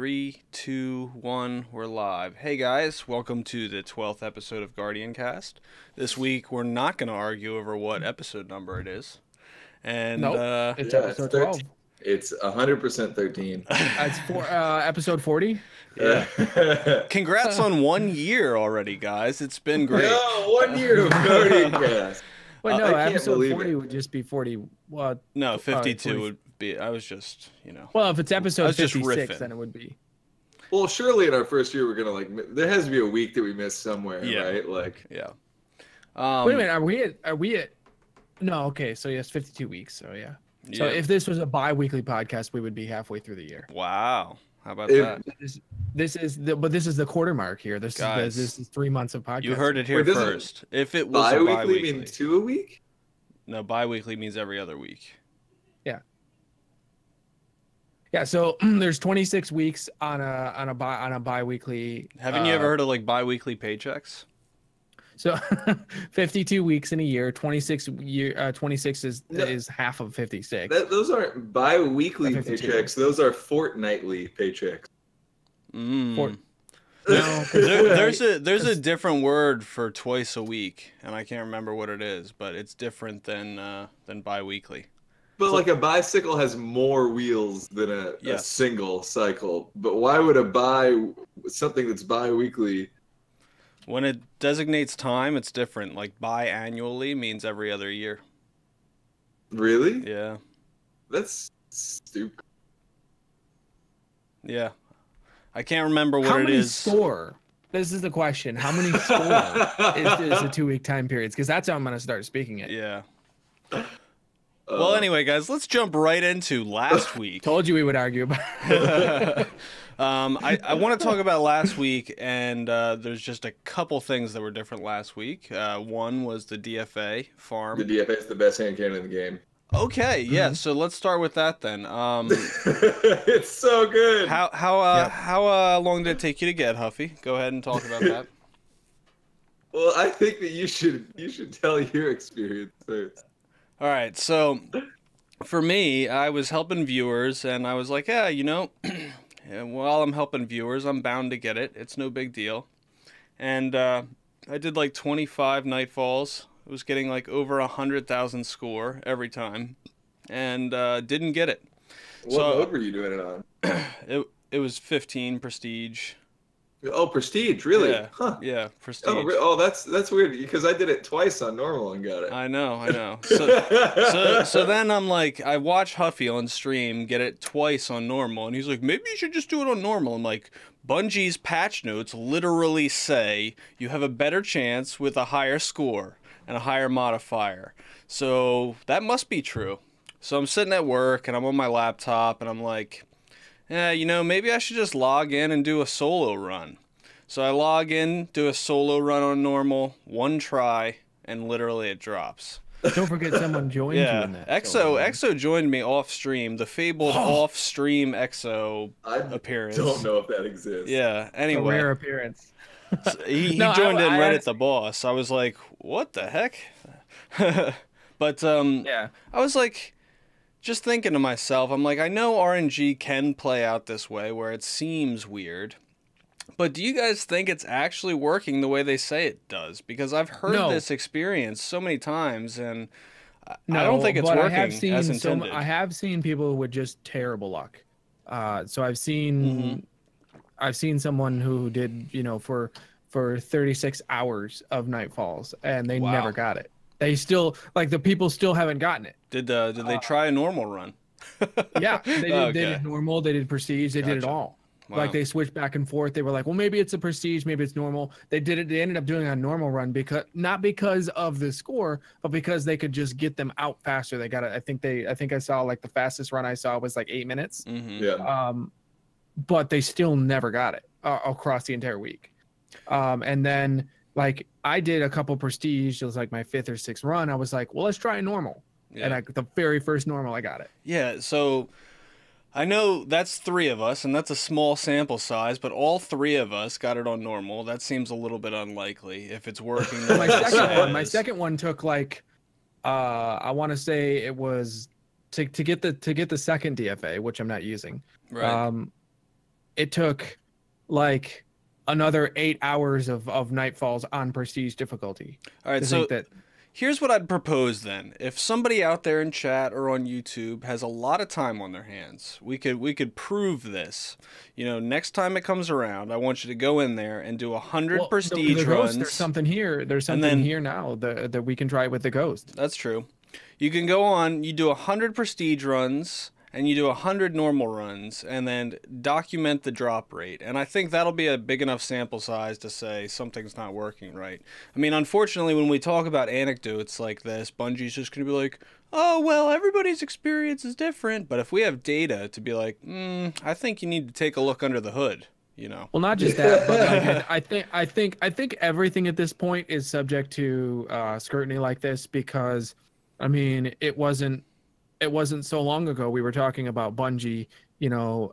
Three, two, one, we're live. Hey guys, welcome to the 12th episode of GuardianCast. This week we're not going to argue over what episode number it is. And Nope, it's episode 12. It's 100% 13. It's episode 40. Yeah. Congrats on 1 year already, guys. It's been great. No, 1 year of GuardianCast. Wait, no, I can't episode believe 40 it. would just be 40. Well, No, 52 40. would be. I was just, you know. Well, if it's I episode was just 56, riffing. then it would be. Well, surely in our first year, we're going to there has to be a week that we missed somewhere, Yeah. right? Like, Yeah. Wait a minute, are we at? No, okay, so yes, 52 weeks. So yeah. So Yeah. if this was a bi-weekly podcast, we would be halfway through the year. Wow. How about If- that? This is the quarter mark here. Guys, This is 3 months of podcast. You heard it here Wait, doesn't first. If it was a bi-weekly bi-weekly. means 2 a week? No, bi-weekly means every other week. Yeah, so there's 26 weeks on a bi-weekly. Haven't you ever heard of like bi-weekly paychecks? So 52 weeks in a year, 26 is No. is half of 56. Those aren't bi-weekly 52. paychecks. Those are fortnightly paychecks. Mm. No, There's a different word for twice a week, and I can't remember what it is, but it's different than bi-weekly. But like a bicycle has more wheels than a Yes. single cycle. But why would something that's bi-weekly? When it designates time, it's different. Like biannually means every other year. Really? Yeah, That's stupid. yeah. I can't remember what how it many is. score? This is the question. How many score is the 2 week time periods? Because that's how I'm gonna start speaking it. Yeah. Well, anyway, guys, let's jump right into last week. Told you we would argue about it. I want to talk about last week, and there's just a couple things that were different last week. One was the DFA farm. The DFA is the best hand cannon in the game. Okay, yeah. So let's start with that then. It's so good. How long did it take you to get, Huffy? Go ahead and talk about that. Well, I think that you should tell your experience first. All right, so for me, I was helping viewers, and I was like, yeah, while I'm helping viewers, I'm bound to get it. It's no big deal. And I did like 25 nightfalls. I was getting like over 100,000 score every time, and didn't get it. What mode were you doing it on? It was 15 prestige. Oh, prestige, really? Yeah, Huh. yeah, prestige. Oh, that's weird because I did it twice on normal and got it. I know. So then I'm like, I watch Huffy on stream get it twice on normal, and he's like, maybe you should just do it on normal. I'm like, Bungie's patch notes literally say you have a better chance with a higher score and a higher modifier. So that must be true. So I'm sitting at work and I'm on my laptop and I'm like, yeah, maybe I should just log in and do a solo run. So I log in, do a solo run on normal, one try, and literally it drops. Don't forget someone joined you in that. Exo joined me off stream, the fabled off stream Exo I appearance. don't know if that exists. Yeah, A anyway. rare appearance. He No, joined in I Reddit the boss. I was like, what the heck? But Yeah. I was like, just thinking to myself, I'm like, I know RNG can play out this way where it seems weird, but do you guys think it's actually working the way they say it does? Because I've heard No. this experience so many times, and No, I don't think it's but working I have seen as intended. I have seen people with just terrible luck. So I've seen someone who did for 36 hours of nightfalls and they Wow. never got it. They still the people still haven't gotten it. Did they try a normal run? Yeah, they did, Okay. they did normal, they did prestige, they did it Gotcha. all. Wow. Like they switched back and forth. They were like, well, maybe it's a prestige, maybe it's normal. They did it. They ended up doing a normal run not because of the score, but because they could just get them out faster. They got it. I think I saw like the fastest run I saw was like 8 minutes. Mm-hmm. Yeah. But they still never got it across the entire week. And then like I did a couple prestige. It was like my 5th or 6th run. I was like, well, let's try a normal. Yeah. And the very first normal, I got it. Yeah, so I know that's 3 of us, and that's a small sample size, but all 3 of us got it on normal. That seems a little bit unlikely if it's working. the way they say it My is. second one took like, I want to say it was to get the second DFA, which I'm not using. Right. it took like another 8 hours of nightfalls on prestige difficulty. All right, so here's what I'd propose then. If somebody out there in chat or on YouTube has a lot of time on their hands, we could prove this. You know, next time it comes around, I want you to go in there and do 100 prestige runs. There's something here. There's something here now that we can try with the ghost. That's true. You can go on, you do 100 prestige runs, and you do 100 normal runs, and then document the drop rate. And I think that'll be a big enough sample size to say something's not working right. I mean, unfortunately, when we talk about anecdotes like this, Bungie's just going to be like, oh, well, everybody's experience is different. But if we have data to be like, I think you need to take a look under the hood, you know. Well, not just that, but like, I think everything at this point is subject to scrutiny like this, because, I mean, it wasn't so long ago we were talking about Bungie, you know,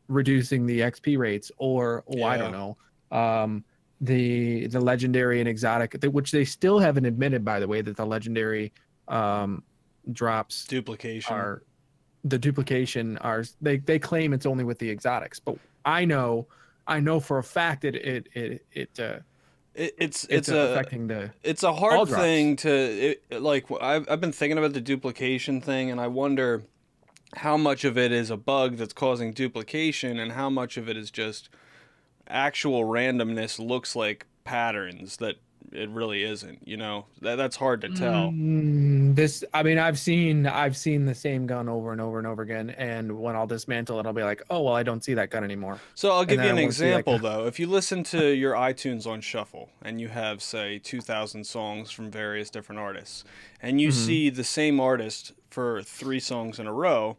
reducing the XP rates, or I don't know, the legendary and exotic, which they still haven't admitted, by the way, that the legendary drops duplication they claim it's only with the exotics, but I know for a fact that it's affecting it's a hard thing to like. I've been thinking about the duplication thing, and I wonder how much of it is a bug that's causing duplication and how much of it is just actual randomness, looks like patterns that it really isn't, you know. That's hard to tell. I mean, I've seen the same gun over and over and over again, and when I'll dismantle it, I'll be like, oh, well, I don't see that gun anymore. So I'll give you an example, though. If you listen to your iTunes on shuffle and you have, say, 2,000 songs from various different artists, and you see the same artist for 3 songs in a row,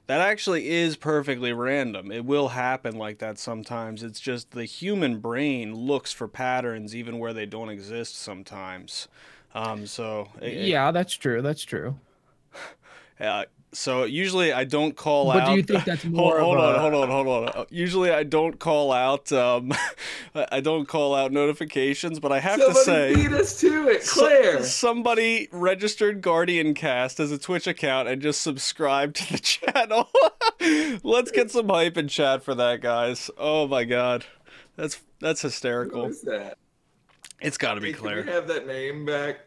that actually is perfectly random. It will happen like that sometimes. It's just the human brain looks for patterns even where they don't exist sometimes. Yeah, that's true. That's true. So usually I don't call out. But do you think that's more? Hold on. Usually I don't call out. I don't call out notifications, but I have to say, beat us to it, Claire. Somebody registered GuardianCast as a Twitch account and just subscribed to the channel. Let's get some hype in chat for that, guys. Oh my god, that's hysterical. Who is that? It's got to be Claire. Can we have that name back?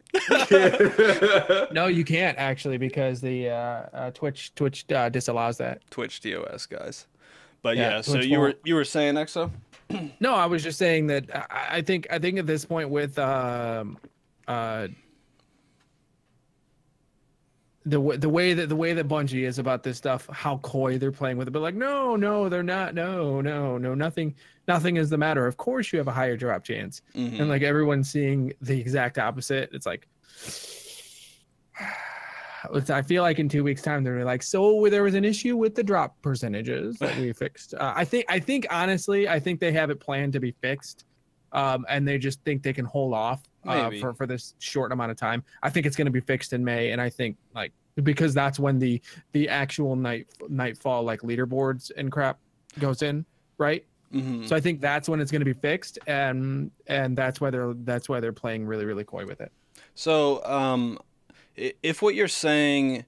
No, you can't actually, because the Twitch disallows that. Twitch DOS, guys. But yeah, so you were saying, Exo? No, I was just saying that I think at this point with the way that Bungie is about this stuff, how coy they're playing with it, but like, no, they're not. No, nothing is the matter. Of course you have a higher drop chance. And like everyone's seeing the exact opposite. It's like, I feel like in 2 weeks time they're like, so there was an issue with the drop percentages that we fixed. I think honestly, I think they have it planned to be fixed. And they just think they can hold off for this short amount of time. I think it's going to be fixed in May, and I think like because that's when the actual nightfall like leaderboards and crap goes in, right? So I think that's when it's going to be fixed, and that's why they're playing really, really coy with it. So if what you're saying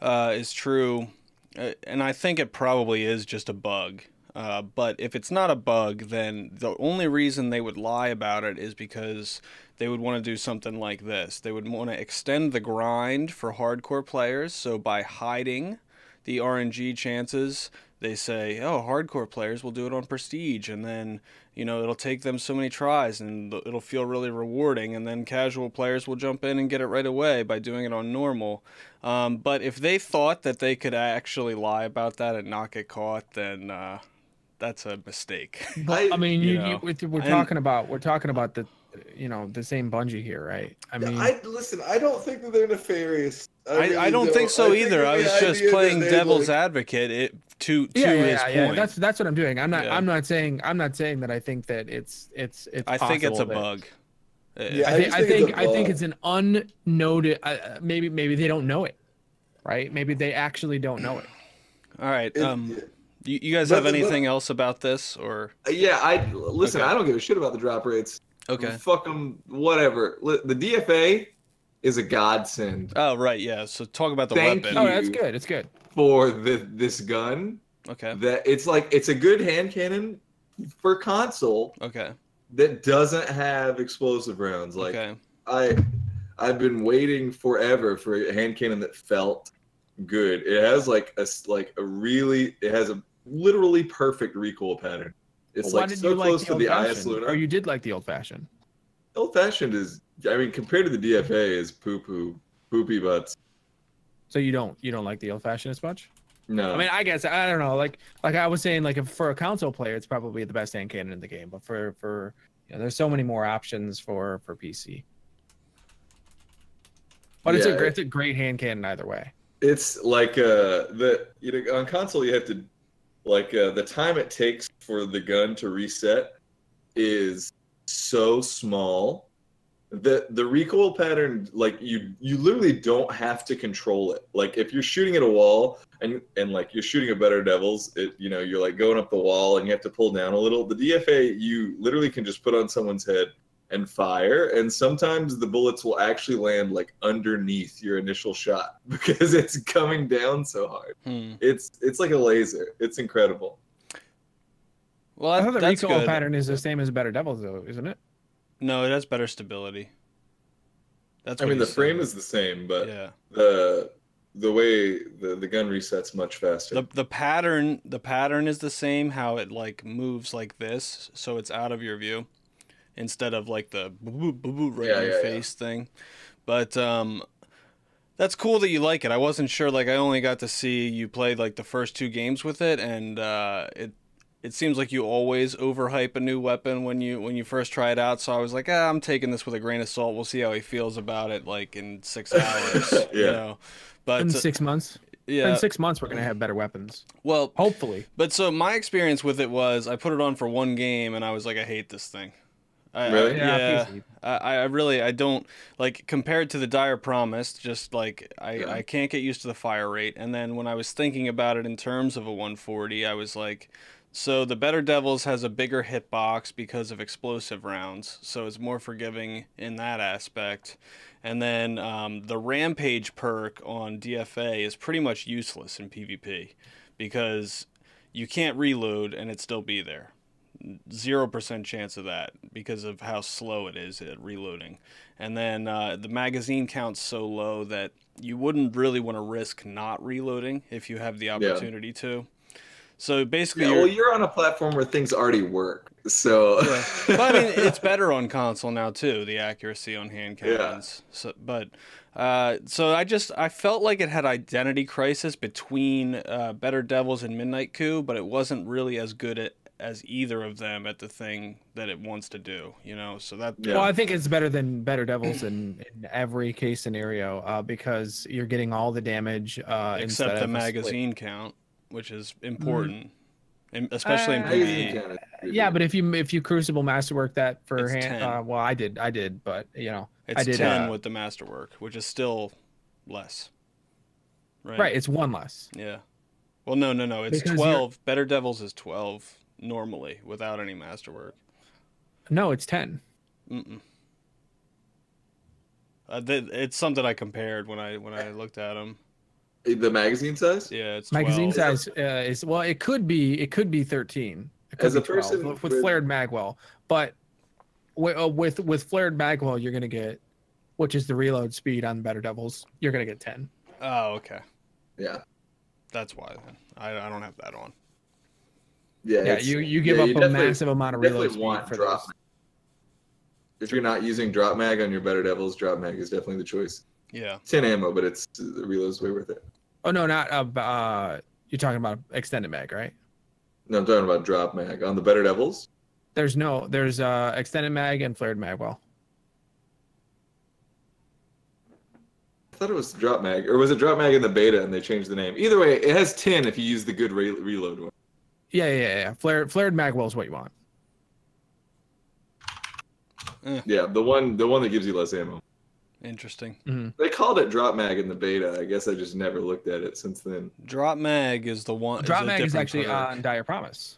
is true, and I think it probably is just a bug. But if it's not a bug, then the only reason they would lie about it is because they would want to do something like this. They would want to extend the grind for hardcore players. So by hiding the RNG chances, they say, oh, hardcore players will do it on Prestige. And then, you know, it'll take them so many tries and it'll feel really rewarding. And then casual players will jump in and get it right away by doing it on normal. But if they thought that they could actually lie about that and not get caught, then that's a mistake. But I mean, we're talking about the, you know, the same Bungie here, right? I mean, listen. I don't think that they're nefarious. I don't think so either. I was just playing devil's advocate to his point. That's what I'm doing. I'm not saying that I think that it's I think it's a bug. I think it's an unnoted. Maybe they don't know it, right? Maybe they actually don't know it. All right. You guys have anything else about this, or? Yeah, I don't give a shit about the drop rates. Okay. Fuck them, whatever. The DFA is a godsend. Oh, right, yeah. So talk about the weapon. Oh, that's good. It's good. For this gun. Okay. that it's a good hand cannon for console Okay. that doesn't have explosive rounds. Like Okay. I've been waiting forever for a hand cannon that felt good. It has it has a literally perfect recoil pattern. It's Why like didn't so you like close the to old the IS fashioned? Luna. Or you did like the old fashioned? Old fashioned is, I mean, compared to the DFA, is poopy butts. So you don't like the old fashioned as much? No. I mean, I guess I don't know. Like I was saying, like if for a console player, it's probably the best hand cannon in the game. But for there's so many more options for PC. But Yeah, it's a great hand cannon either way. it's like on console you have to the time it takes for the gun to reset is so small that the recoil pattern, like you literally don't have to control it. Like if you're shooting at a wall and like you're shooting at Better Devils, you're like going up the wall and you have to pull down a little. The DFA, you literally can just put on someone's head and fire, and sometimes the bullets will actually land like underneath your initial shot because it's coming down so hard. It's like a laser. It's incredible. Well, I thought the that's recoil good. pattern is the same as Better Devils, though, isn't it? No, it has better stability. That's. I mean, the frame is the same, but yeah, the way the gun resets much faster. the pattern is the same. How it like moves like this, so it's out of your view, instead of like the right in your face thing. But that's cool that you like it. I wasn't sure. Like I only got to see you play like the first 2 games with it, and it seems like you always overhype a new weapon when you first try it out. So I was like, I'm taking this with a grain of salt. We'll see how he feels about it like in 6 hours. Yeah. You know, but In 6 months. yeah, In 6 months, we're gonna have better weapons. well, Hopefully. but so my experience with it was I put it on for 1 game and I was like, I hate this thing. Really? Yeah. PC. I really don't like compared to the Dire Promise. Just like I can't get used to the fire rate. And then when I was thinking about it in terms of a 140, I was like, so the Better Devils has a bigger hitbox because of explosive rounds, so it's more forgiving in that aspect. And then the Rampage perk on DFA is pretty much useless in PvP because you can't reload and it still be there. 0% chance of that because of how slow it is at reloading. And then the magazine count's so low that you wouldn't really want to risk not reloading if you have the opportunity to. So basically, you're on a platform where things already work. So, yeah. But I mean, it's better on console now too. The accuracy on hand cannons. So, but so I felt like it had identity crisis between Better Devils and Midnight Coup, but it wasn't really as good as either of them at the thing that it wants to do. You know, so that. Yeah. Well, I think it's better than Better Devils in every case scenario because you're getting all the damage Except the magazine count, which is important, especially in PvE. Yeah, but if you Crucible Masterwork that for It's hand, 10. well, I did, but It's I did 10 with the Masterwork, which is still less. Right, it's 1 less. Yeah. Well, no, it's Because 12. Better Devils is 12 normally without any Masterwork. No, it's 10. It's something I compared when I looked at them. The magazine size? Yeah, it's 12. Magazine size is well, it could be 13. It could As be a person 12 with flared magwell, but with flared magwell, you're gonna get, which is the reload speed on Better Devils, you're gonna get 10. Oh, okay. Yeah. That's why then. I don't have that on. Yeah, you give up a massive amount of reload speed for drop. those. If you're not using drop mag on your Better Devils, drop mag is definitely the choice. Yeah. 10 ammo, but the reload's way worth it. Oh no, not you're talking about extended mag, right? No, I'm talking about drop mag on the Better Devils. There's extended mag and flared magwell. I thought it was drop mag, or was it drop mag in the beta and they changed the name? Either way, it has 10 if you use the good reload one. Yeah. Flared magwell is what you want. Yeah, the one that gives you less ammo. Interesting. Mm-hmm. They called it drop mag in the beta. I guess I just never looked at it since then. Drop mag is the one. Drop mag is actually perk. on Dire Promise.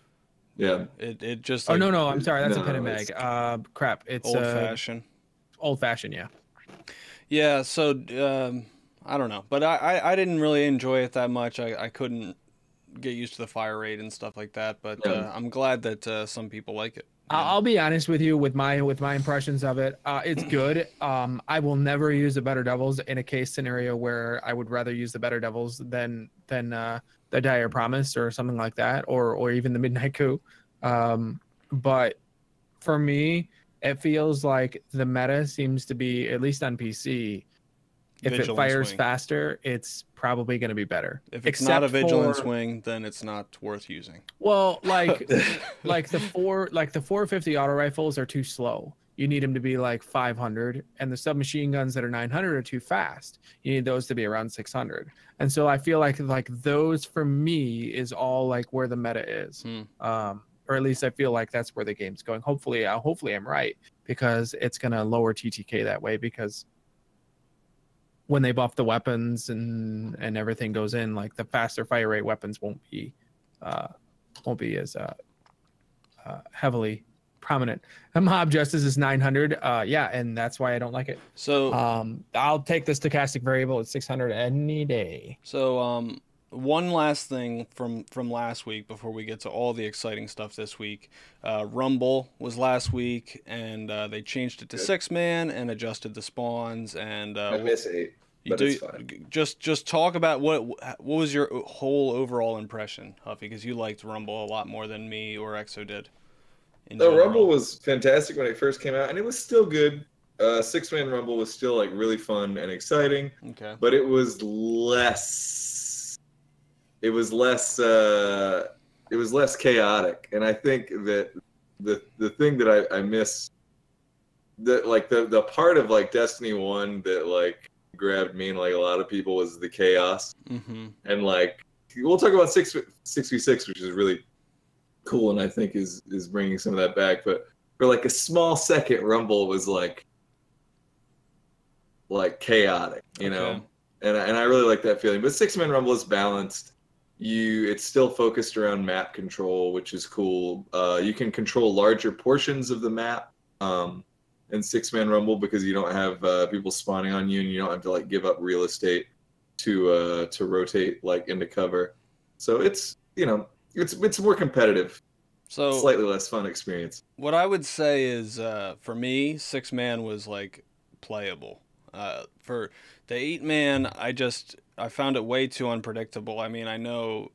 Yeah. It just. Oh like, no, I'm sorry. That's a pen and it's mag. Crap. It's old fashioned. Old fashioned, yeah. Yeah. So I don't know, but I didn't really enjoy it that much. I couldn't get used to the fire rate and stuff like that. But Yeah. I'm glad that some people like it. I'll be honest with you with my impressions of it. It's good. I will never use the Better Devils in a case scenario where I would rather use the Better Devils than the Dire Promise or something like that, or even the Midnight Coup. But for me, it feels like the meta seems to be, at least on PC, if it fires Wing. faster, it's probably going to be better. If it's not a Vigilance Wing, then it's not worth using. Well, like the 450 auto rifles are too slow. You need them to be like 500, and the submachine guns that are 900 are too fast. You need those to be around 600. And so I feel like those for me is all like where the meta is. Or at least I feel like that's where the game's going. Hopefully I'm right, because it's going to lower TTK that way, because when they buff the weapons and everything goes in, like the faster fire rate weapons won't be as heavily prominent. Mob Justice is 900. Yeah, and that's why I don't like it. So I'll take the stochastic variable at 600 any day. So one last thing from last week before we get to all the exciting stuff this week. Rumble was last week, and they changed it to 6-man and adjusted the spawns. And I miss 8. You but it's fine. Just talk about what was your whole overall impression, Huffy, because you liked Rumble a lot more than me or Exo did. The Rumble was fantastic when it first came out, and it was still good. 6-man Rumble was still like really fun and exciting. Okay. But it was less. It was less chaotic, and I think that the thing that I miss, the part of like Destiny 1 that like grabbed me and like a lot of people was the chaos. And like we'll talk about 6v6, which is really cool, and I think is bringing some of that back. But for like a small second, Rumble was like chaotic, you know, and I really like that feeling. But 6-man Rumble is balanced. It's still focused around map control, which is cool. You can control larger portions of the map in 6-man Rumble, because you don't have people spawning on you, and you don't have to like give up real estate to rotate like into cover. So it's, you know, it's more competitive. So slightly less fun experience. What I would say is, for me, 6-man was like playable. For the 8-man, I found it way too unpredictable. I mean, I know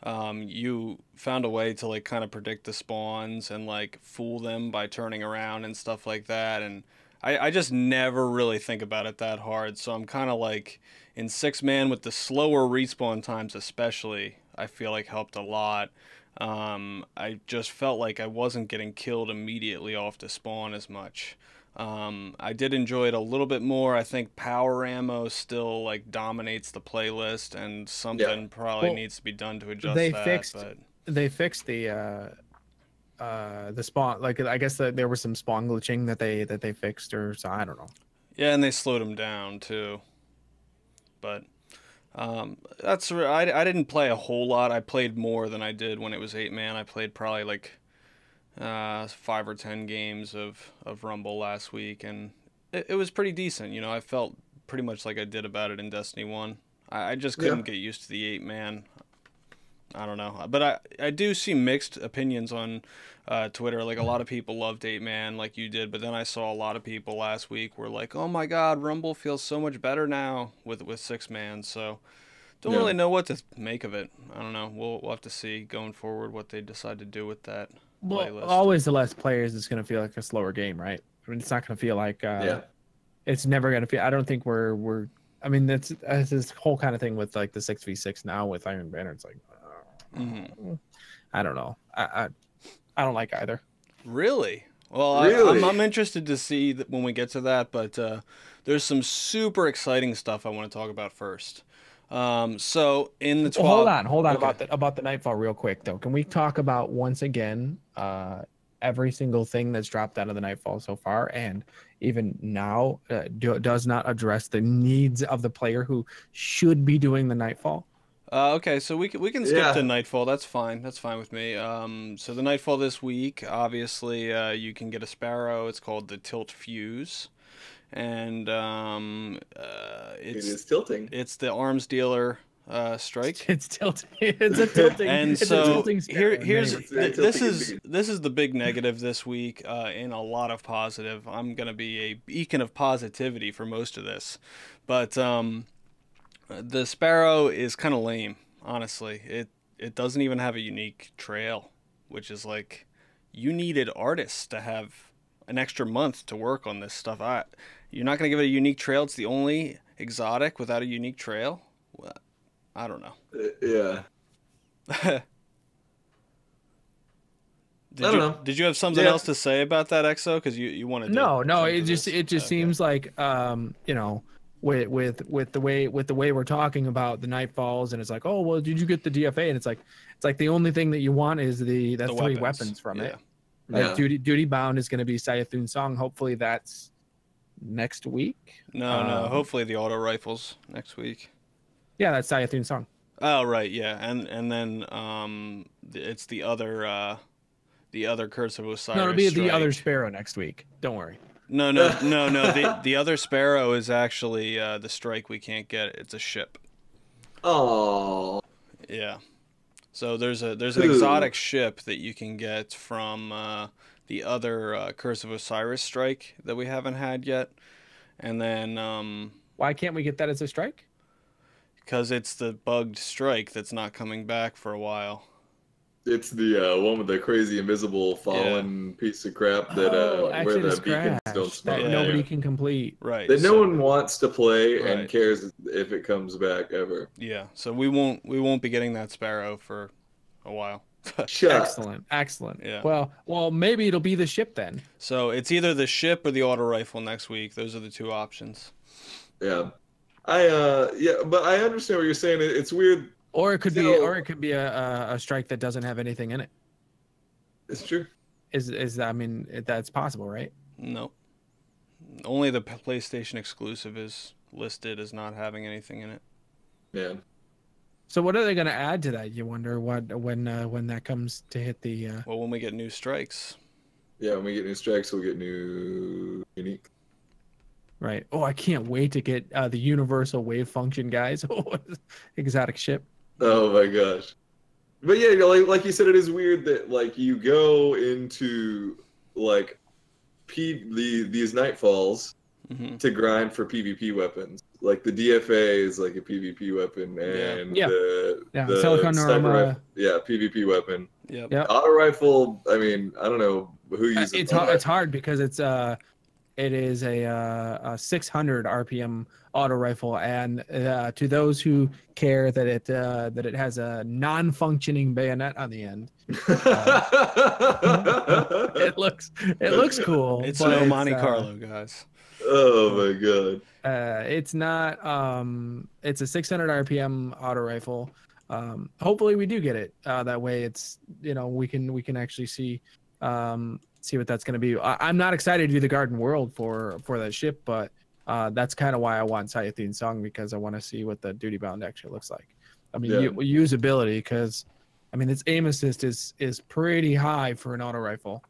you found a way to like kind of predict the spawns and like fool them by turning around and stuff like that, and I just never really think about it that hard. So I'm kind of like in 6-man with the slower respawn times, especially, I feel like helped a lot. I just felt like I wasn't getting killed immediately off the spawn as much. I did enjoy it a little bit more. I think power ammo still like dominates the playlist, and something probably needs to be done to adjust they that. They fixed the spawn. Like I guess there was some spawn glitching that they fixed, or so I don't know. Yeah, and they slowed them down too. But I didn't play a whole lot. I played more than I did when it was 8-man. I played probably like 5 or 10 games of Rumble last week, and it was pretty decent. You know, I felt pretty much like I did about it in Destiny 1. I just couldn't get used to the 8-man. I don't know, but I do see mixed opinions on Twitter. Like a lot of people loved 8-man like you did, but then I saw a lot of people last week were like, oh my god, Rumble feels so much better now with 6-man. So don't really know what to make of it. I don't know. We'll have to see going forward what they decide to do with that. Well, always the less players, it's going to feel like a slower game, right? I mean, it's not going to feel like it's never going to feel. I don't think we're. I mean, that's this whole kind of thing with like the 6v6 now with Iron Banner. It's like, I don't know. I don't like either. Really? Well, really? I'm interested to see that when we get to that, but there's some super exciting stuff I want to talk about first. So in the 12... hold on about the Nightfall real quick though. Can we talk about once again every single thing that's dropped out of the Nightfall so far, and even now does not address the needs of the player who should be doing the Nightfall? Okay, so we can skip to Nightfall. That's fine. That's fine with me. So the Nightfall this week, obviously, you can get a Sparrow. It's called the Tilt Fuse. And it is tilting. It's the arms dealer strike. It's tilting. It's a tilting. And it's so a tilting sparrow. here's Anyway. this is the big negative this week, and a lot of positive. I'm gonna be a beacon of positivity for most of this, but the sparrow is kind of lame. Honestly, it doesn't even have a unique trail, which is like, you needed artists to have an extra month to work on this stuff. You're not gonna give it a unique trail. It's the only exotic without a unique trail. Well, I don't know. Yeah. Did I don't know. Did you have something else to say about that, EXO? Because you wanted to. No. It jump to just this. seems like you know, with the way we're talking about the Nightfalls, and it's like, oh well, did you get the DFA? And it's like the only thing that you want is the three weapons from it. Like duty bound is going to be Sayathun Song. Hopefully that's next week. No. Hopefully the auto rifles next week. Yeah, that's Sayathun Song. Oh right, yeah, and then it's the other Curse of Osiris. No, it'll be strike. the other Sparrow next week. Don't worry. No. The other Sparrow is actually the strike we can't get. It's a ship. Oh. Yeah. So there's an exotic ship that you can get from the other Curse of Osiris strike that we haven't had yet, and then why can't we get that as a strike? Because it's the bugged strike that's not coming back for a while. It's the one with the crazy invisible fallen piece of crap that where the beacons don't spawn. That nobody can complete. Right. That no one wants to play and cares if it comes back ever. Yeah. So we won't be getting that sparrow for a while. Excellent. Yeah. Well, maybe it'll be the ship then. So it's either the ship or the auto rifle next week. Those are the two options. Yeah. But I understand what you're saying. It's weird. Or it could be a strike that doesn't have anything in it. It's true. I mean, that's possible, right? No. Only the PlayStation exclusive is listed as not having anything in it. Yeah. So what are they going to add to that? You wonder when that comes to hit the. Well, when we get new strikes. Yeah, when we get new strikes, we'll get new unique. Right. Oh, I can't wait to get the universal wave function, guys. Oh, exotic ship. Oh my gosh. But yeah, like you said, it is weird that like you go into like these Nightfalls to grind for PvP weapons. Like the DFA is like a PvP weapon, and the Silicon sniper PvP weapon. Yep. Auto rifle. I mean, I don't know who uses. It's hard because it is a 600 RPM auto rifle, and to those who care that it has a non-functioning bayonet on the end, it looks cool. It's no Monte Carlo, guys. Oh my god. It's not. It's a 600 RPM auto rifle. Hopefully we do get it. That way, it's we can actually see what that's going to be. I'm not excited to do the Garden World for that ship, but that's kind of why I want Sayathun Song, because I want to see what the duty bound actually looks like. I mean, usability, because I mean its aim assist is pretty high for an auto rifle.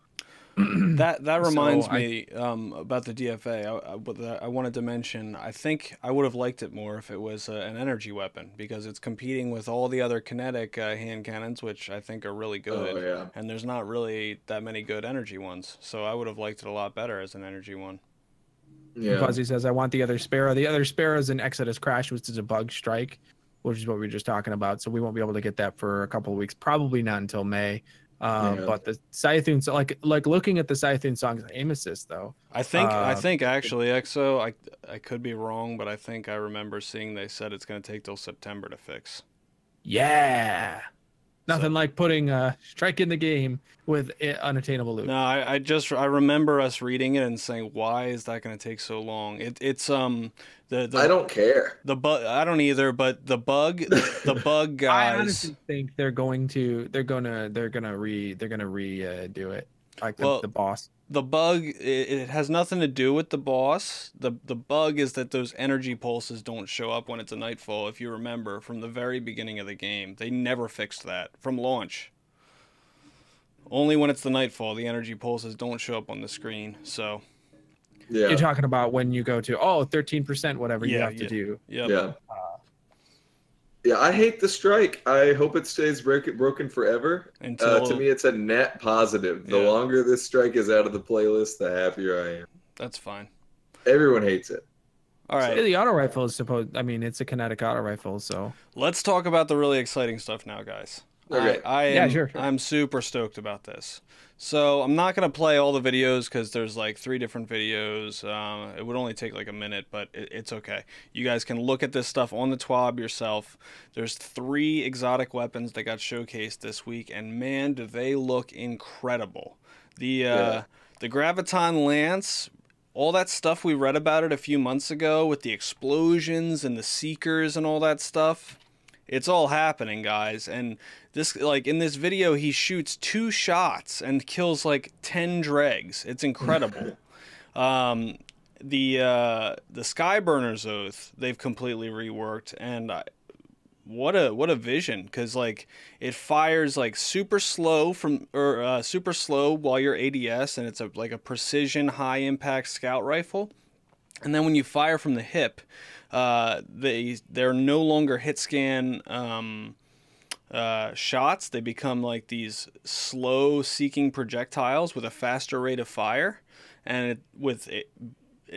That reminds me about the DFA. I wanted to mention, I think I would have liked it more if it was an energy weapon, because it's competing with all the other kinetic hand cannons, which I think are really good. Oh, yeah. And there's not really that many good energy ones, so I would have liked it a lot better as an energy one. Yeah. Fuzzy says, I want the other Sparrow. The other Sparrow is in Exodus Crash, which is a bug strike, which is what we were just talking about. So we won't be able to get that for a couple of weeks, probably not until May. But the Sayathun, like looking at the Sayathun Song's aim assist, though. I think actually, EXO, I could be wrong, but I think I remember seeing they said it's going to take till September to fix. Yeah. Nothing like putting strike in the game with unattainable loot. No, I remember us reading it and saying, why is that going to take so long? It's I don't care. The bug, I don't either, but the bug guys. I honestly think they're gonna redo it, like the boss. The bug, it has nothing to do with the boss. The bug is that those energy pulses don't show up when it's a nightfall. If you remember from the very beginning of the game, they never fixed that from launch. Only when it's the nightfall, the energy pulses don't show up on the screen. So, yeah, you're talking about when you go to 13%, whatever you have to do. Yep. Yeah. Yeah, I hate the strike. I hope it stays broken forever. Until To me, it's a net positive. The Yeah. longer this strike is out of the playlist, the happier I am. That's fine. Everyone hates it. All right. Yeah, the auto rifle is supposed. I mean, it's a kinetic auto rifle, so. Let's talk about the really exciting stuff now, guys. Okay. Sure. I'm super stoked about this. So I'm not gonna play all the videos because there's like 3 different videos. It would only take like a minute, but it's okay. You guys can look at this stuff on the TWAB yourself. There's 3 exotic weapons that got showcased this week, and man, do they look incredible. The Graviton Lance. All that stuff we read about it a few months ago with the explosions and the seekers and all that stuff, it's all happening, guys. And this, like in this video, he shoots 2 shots and kills like 10 dregs. It's incredible. The Skyburner's Oath, they've completely reworked, and what a vision, because like it fires like super slow while you're ADS, and it's like a precision high impact scout rifle. And then when you fire from the hip, they're no longer hit scan shots. They become like these slow seeking projectiles with a faster rate of fire, and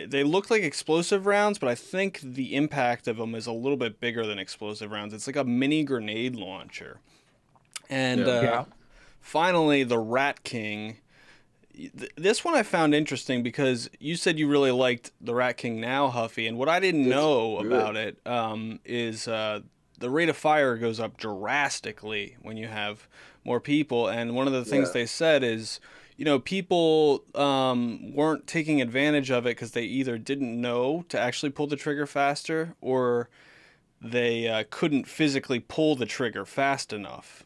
they look like explosive rounds, but I think the impact of them is a little bit bigger than explosive rounds. It's like a mini grenade launcher. And finally, the Rat King. This one I found interesting because you said you really liked the Rat King now, Huffy, and what I didn't know about it is the rate of fire goes up drastically when you have more people. And one of the things they said is, you know, people weren't taking advantage of it because they either didn't know to actually pull the trigger faster, or they couldn't physically pull the trigger fast enough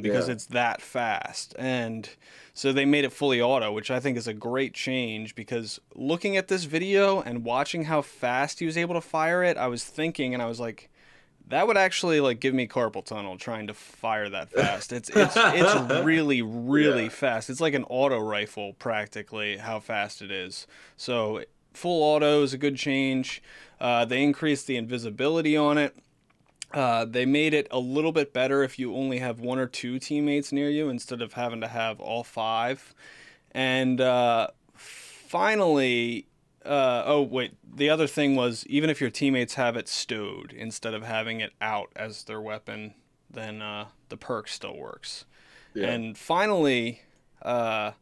because it's that fast. And so they made it fully auto, which I think is a great change, because looking at this video and watching how fast he was able to fire it, I was thinking, and I was like, that would actually like give me carpal tunnel trying to fire that fast. It's really fast. It's like an auto rifle practically, how fast it is. So full auto is a good change. They increased the invisibility on it. They made it a little bit better if you only have 1 or 2 teammates near you instead of having to have all 5. And finally, the other thing was, even if your teammates have it stowed instead of having it out as their weapon, then the perk still works. Yeah. And finally, and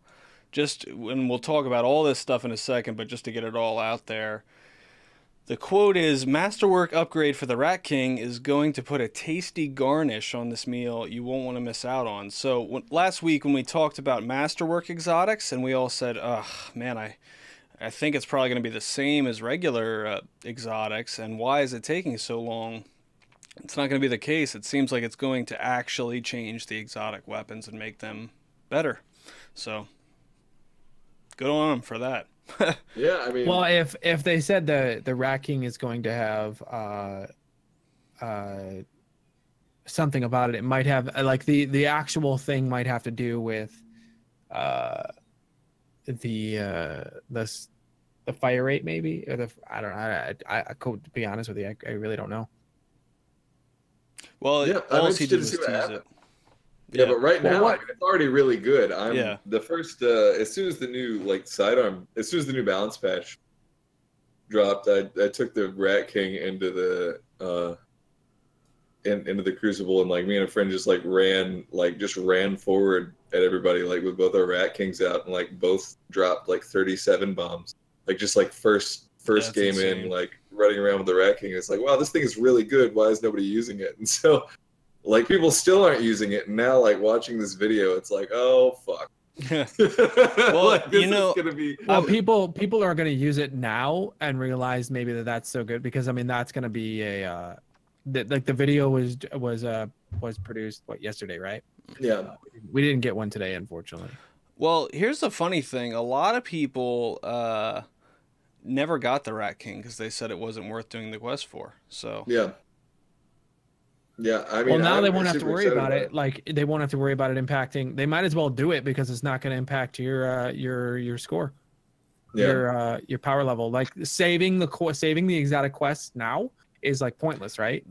we'll talk about all this stuff in a second, but just to get it all out there, the quote is, "Masterwork upgrade for the Rat King is going to put a tasty garnish on this meal you won't want to miss out on." So last week when we talked about Masterwork exotics, and we all said, "Ugh, man, I think it's probably going to be the same as regular exotics, and why is it taking so long?" It's not going to be the case. It seems like it's going to actually change the exotic weapons and make them better. So good on them for that. Yeah, I mean, well, if they said the Rat King is going to have something about it, it might have like the actual thing might have to do with the fire rate, maybe, or I don't know. I to be honest with you, I really don't know. Well, all he did was tease it. Yeah, but right now, I mean, it's already really good. The first, as soon as the new sidearm, as soon as the new balance patch dropped, I took the Rat King into the into the Crucible, and like me and a friend just ran forward at everybody with both our Rat Kings out, and like both dropped like 37 bombs, just first That's game insane. In running around with the Rat King. It's like, wow, this thing is really good. Why is nobody using it? And so. People still aren't using it, and now watching this video, it's like, oh fuck. Well, this is gonna be. Well, people are gonna use it now and realize maybe that's so good, because I mean that's gonna be a the video was produced yesterday, right? Yeah. We didn't get one today, unfortunately. Well, here's the funny thing: a lot of people never got the Rat King because they said it wasn't worth doing the quest for. So yeah. Yeah, I mean, well, now they won't have to worry about it. They won't have to worry about it impacting. They might as well do it because it's not going to impact your score, your power level. Saving the exotic quests now is like pointless, right?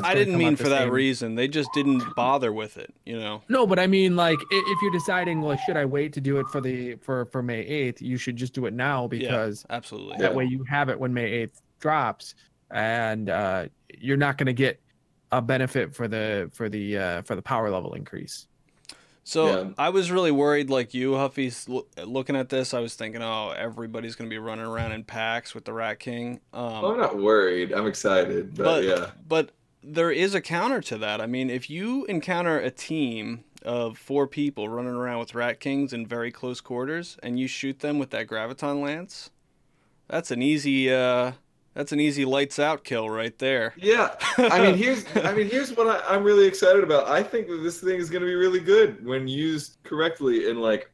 I didn't mean for that reason. They just didn't bother with it, you know. No, but I mean, like, if you're deciding, like, should I wait to do it for May 8th, you should just do it now, because absolutely. That way you have it when May 8th drops, and you're not going to get a benefit for the power level increase. So I was really worried, like you, Huffy's looking at this. I was thinking, oh, everybody's going to be running around in packs with the Rat King. I'm not worried. I'm excited, but yeah. But there is a counter to that. I mean, if you encounter a team of 4 people running around with Rat Kings in very close quarters, and you shoot them with that Graviton Lance, that's an easy lights out kill right there. Yeah, I mean, here's what I'm really excited about. I think that this thing is going to be really good when used correctly, and like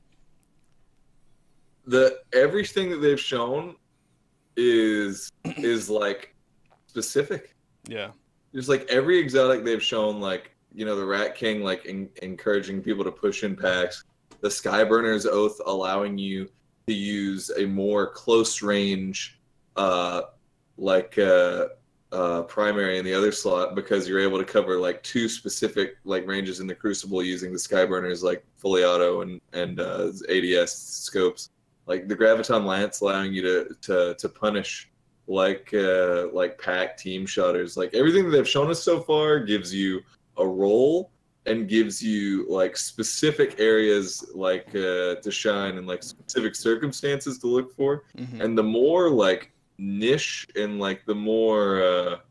everything that they've shown is like specific. Yeah, just like every exotic they've shown, like, you know, the Rat King, like encouraging people to push in packs, the Skyburner's Oath allowing you to use a more close range primary in the other slot, because you're able to cover like 2 specific like ranges in the Crucible using the Skyburner's like fully auto and ADS scopes. Like the Graviton Lance allowing you to punish like pack team shotters. Like everything that they've shown us so far gives you a role and gives you like specific areas like to shine and like specific circumstances to look for. Mm-hmm. And the more like niche and like the more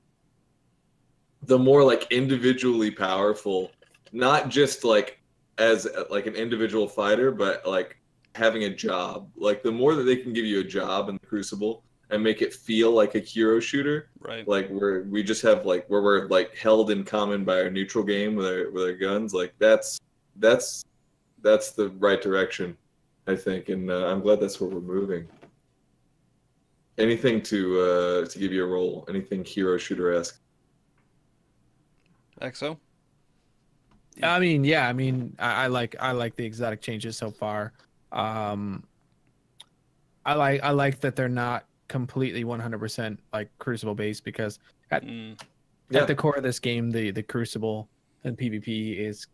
like individually powerful, not just like as like an individual fighter, but like having a job, like the more that they can give you a job in the Crucible and make it feel like a hero shooter, right? Like where we just have like where we're like held in common by our neutral game with our guns, like that's the right direction, I think, and I'm glad that's where we're moving. Anything to give you a role, anything hero shooter-esque. XO? I mean, yeah, I mean, I like the exotic changes so far. I like that they're not completely 100% like Crucible based, because at the core of this game, the Crucible and PvP is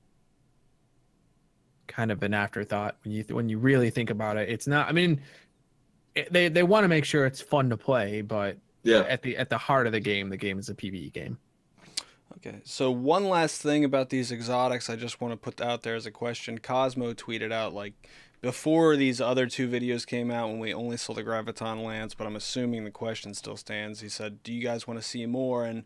kind of an afterthought when you really think about it. It's not. I mean, they want to make sure it's fun to play, but at the heart of the game is a PvE game. Okay, so one last thing about these exotics I just want to put out there as a question. Cosmo tweeted out, like, before these other 2 videos came out, when we only saw the Graviton Lance, but I'm assuming the question still stands. He said, do you guys want to see more? And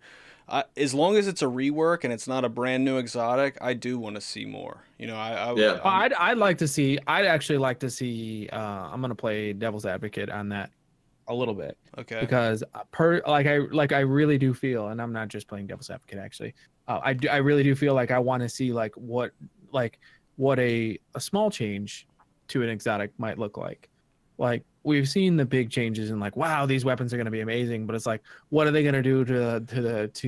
as long as it's a rework and it's not a brand new exotic, I do want to see more. You know, I'd actually like to see. I'm gonna play devil's advocate on that a little bit. Okay. Because I really do feel, and I'm not just playing devil's advocate actually. I really do feel like I want to see what a small change to an exotic might look like. Like, we've seen the big changes and like, wow, these weapons are going to be amazing, but it's like, what are they going to do to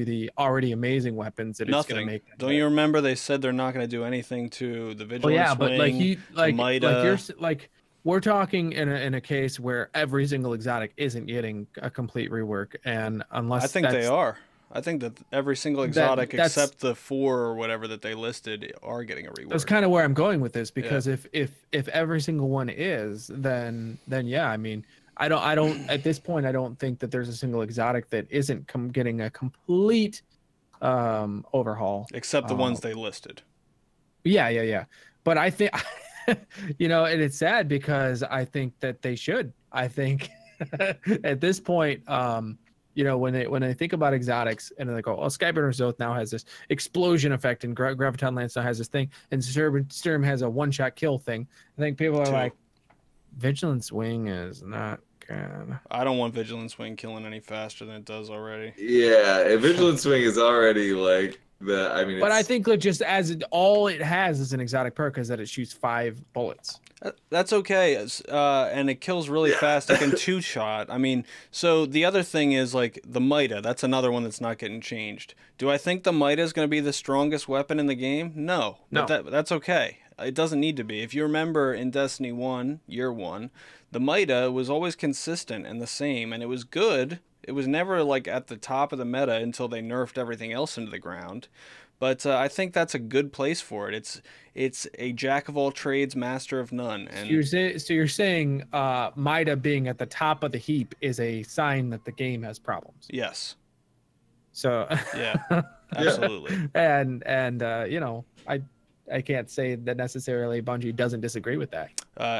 the already amazing weapons that Nothing. It's going to make? Don't you remember they said they're not going to do anything to the vigilance wing? But we're talking in a case where every single exotic isn't getting a complete rework, and unless I think they are. I think that every single exotic except the 4 or whatever that they listed are getting a rework. That's kind of where I'm going with this, because if every single one is, then yeah, I mean, I don't at this point I don't think that there's a single exotic that isn't getting a complete overhaul, except the ones they listed. Yeah. But I think you know, and it's sad because I think that they should. I think at this point, you know, when they think about exotics and they go, oh, Skyburner's Oath now has this explosion effect, and Graviton Lance now has this thing, and Sturm has a one-shot kill thing. I think people are like, Vigilance Wing is not good. I don't want Vigilance Wing killing any faster than it does already. Yeah, Vigilance Wing is already like the. I mean, but I think that just all it has is an exotic perk is that it shoots 5 bullets. That's okay, and it kills really fast. It can 2-shot. I mean, so the other thing is like the Mida. That's another one that's not getting changed. Do I think the Mida is going to be the strongest weapon in the game? No. But that's okay. It doesn't need to be. If you remember in Destiny 1, Year 1, the meta was always consistent and the same, and it was good. It was never like at the top of the meta until they nerfed everything else into the ground. But I think that's a good place for it. It's a jack of all trades, master of none. And So you're saying Mida being at the top of the heap is a sign that the game has problems. yes, So yeah, absolutely. and you know, I can't say that necessarily Bungie doesn't disagree with that.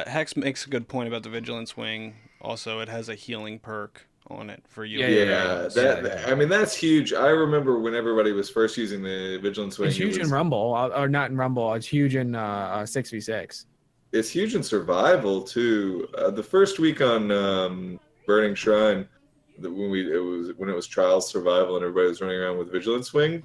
Hex makes a good point about the Vigilance Wing. Also, it has a healing perk on it for you. I mean, that's huge. I remember when everybody was first using the Vigilance Wing. It's huge in Rumble, or not in Rumble. It's huge in 6v6. It's huge in survival too. The first week on Burning Shrine, when it was Trials Survival and everybody was running around with Vigilance Wing,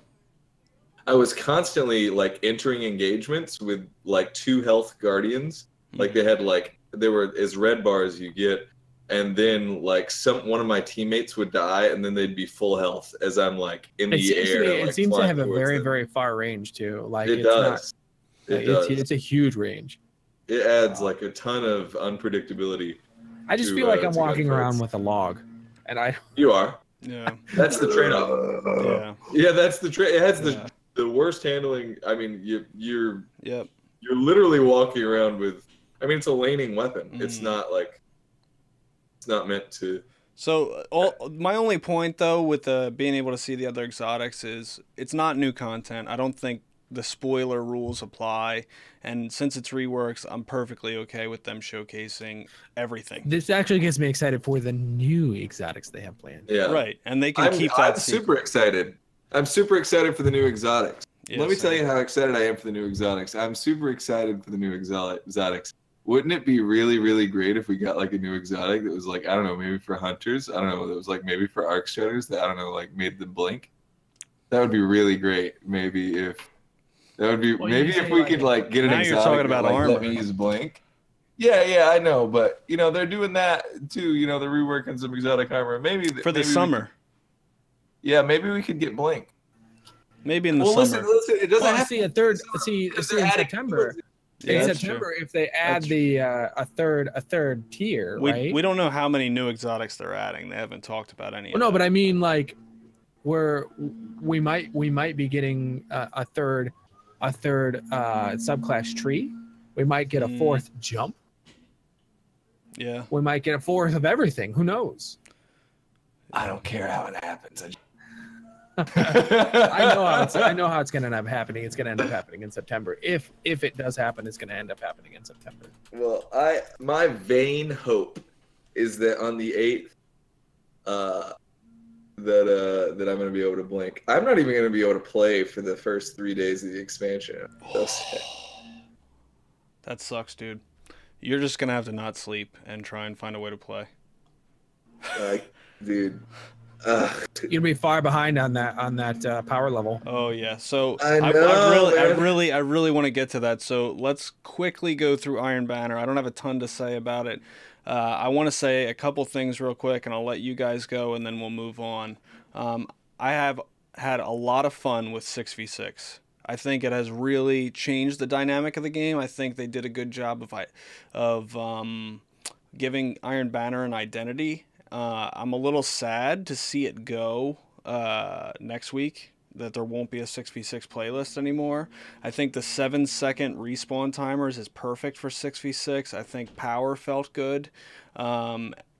I was constantly like entering engagements with like 2 health guardians. Like they were as red bar as you get. And then like one of my teammates would die, and then they'd be full health as I'm like in the air. It seems to have a very far range too. Like it does. It's a huge range. It adds like a ton of unpredictability. I just feel like I'm walking around with a log, and You are. Yeah. That's the trade-off. Yeah, that's the trade. It has the worst handling. I mean, you're literally walking around with. I mean, it's a laning weapon. It's not like. It's not meant to. So my only point though with being able to see the other exotics is it's not new content. I don't think the spoiler rules apply, and since it's reworks, I'm perfectly okay with them showcasing everything. This actually gets me excited for the new exotics they have planned. Yeah, right, and they can keep that. I'm super excited. I'm super excited for the new exotics. Let me tell you how excited I am for the new exotics. I'm super excited for the new exotics. Wouldn't it be really, really great if we got like a new exotic that was like, I don't know, maybe for hunters? I don't know, that was like maybe for arc shutters that, I don't know, like made them blink? That would be really great. Maybe if we could like get an exotic you're talking about that, like, armor. let me use blink. Yeah, I know, but you know, they're doing that too. You know, they're reworking some exotic armor. Maybe for the summer. Maybe we could get blink. Maybe in the summer. Listen, it doesn't have to see in September. Yeah, in September, if they add a third tier, right? We don't know how many new exotics they're adding. They haven't talked about any. Well, no, but I mean, like, we might be getting a third subclass tree. We might get a 4th jump. Yeah. We might get a 4th of everything. Who knows? I don't care how it happens. I know how it's going to end up happening. It's going to end up happening in September. If it does happen, it's going to end up happening in September. Well, my vain hope is that on the 8th, that I'm going to be able to blink. I'm not even going to be able to play for the first 3 days of the expansion. That sucks, dude. You're just going to have to not sleep and try and find a way to play. Dude. You'll be far behind on that power level. Oh yeah, so I really want to get to that. So let's quickly go through Iron Banner. I don't have a ton to say about it. I want to say a couple things real quick, and I'll let you guys go, and then we'll move on. I have had a lot of fun with 6v6. I think it has really changed the dynamic of the game. I think they did a good job of giving Iron Banner an identity. I'm a little sad to see it go next week, that there won't be a 6v6 playlist anymore. I think the 7-second respawn timers is perfect for 6v6. I think power felt good.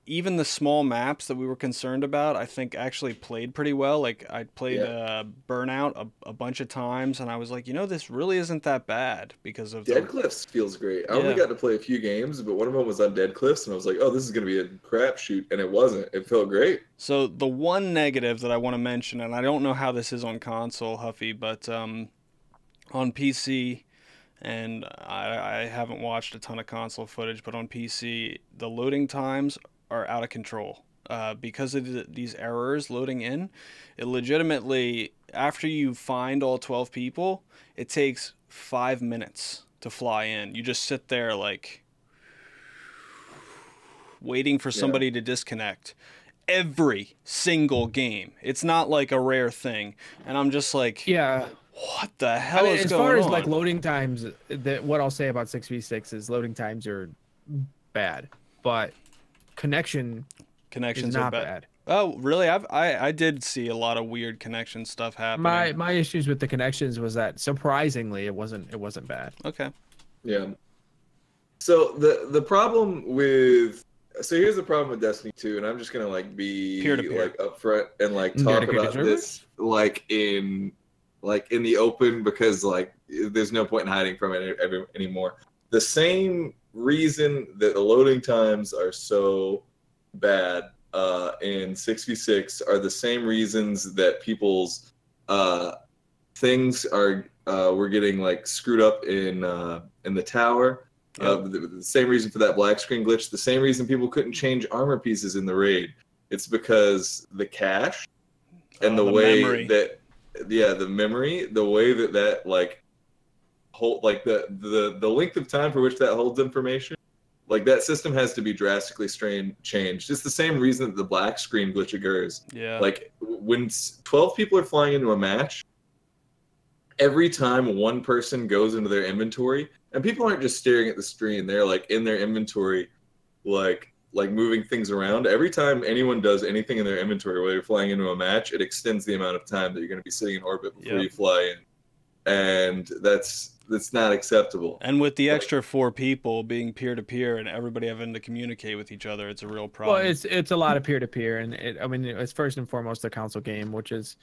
Even the small maps that we were concerned about, I think actually played pretty well. Like I played Burnout a bunch of times, and I was like, this really isn't that bad because of Dead Cliffs feels great. I only got to play a few games, but one of them was on Dead Cliffs, and I was like, oh, this is going to be a crapshoot, and it wasn't. It felt great. So the one negative that I want to mention, and I don't know how this is on console, Huffy, but on PC, and I haven't watched a ton of console footage, but on PC, the loading times are out of control because of these errors loading in. It legitimately, after you find all 12 people, it takes 5 minutes to fly in. You just sit there like waiting for somebody to disconnect. Every single game. It's not like a rare thing. And I'm just like, What the hell I mean, is as going far as on? like loading times, that what I'll say about 6v6 is loading times are bad, but connection is Connections are not bad. bad. Oh, really? I did see a lot of weird connection stuff happening. My issues with the connections was that surprisingly it wasn't bad. Okay. Yeah. So the problem with here's the problem with Destiny 2, and I'm just gonna like be Peer-to-peer. like upfront and like talk Dedicated about servers? this like in the open, because like there's no point in hiding from it anymore. The same reason that the loading times are so bad in 6v6 are the same reasons that people's things are were getting like screwed up in the tower. Yep. The same reason for that black screen glitch. The same reason people couldn't change armor pieces in the raid. It's because the cache and the way memory. that the memory, the way that like hold like the length of time for which that holds information, like that system has to be drastically changed. It's the same reason that the black screen glitch occurs. Yeah. Like when 12 people are flying into a match, every time one person goes into their inventory, and people aren't just staring at the screen, they're like in their inventory, like moving things around. Every time anyone does anything in their inventory while you're flying into a match, it extends the amount of time that you're going to be sitting in orbit before you fly in, and that's not acceptable. And with the extra 4 people being peer-to-peer and everybody having to communicate with each other, it's a real problem. Well, it's a lot of peer-to-peer, and I mean it's first and foremost a console game, which is,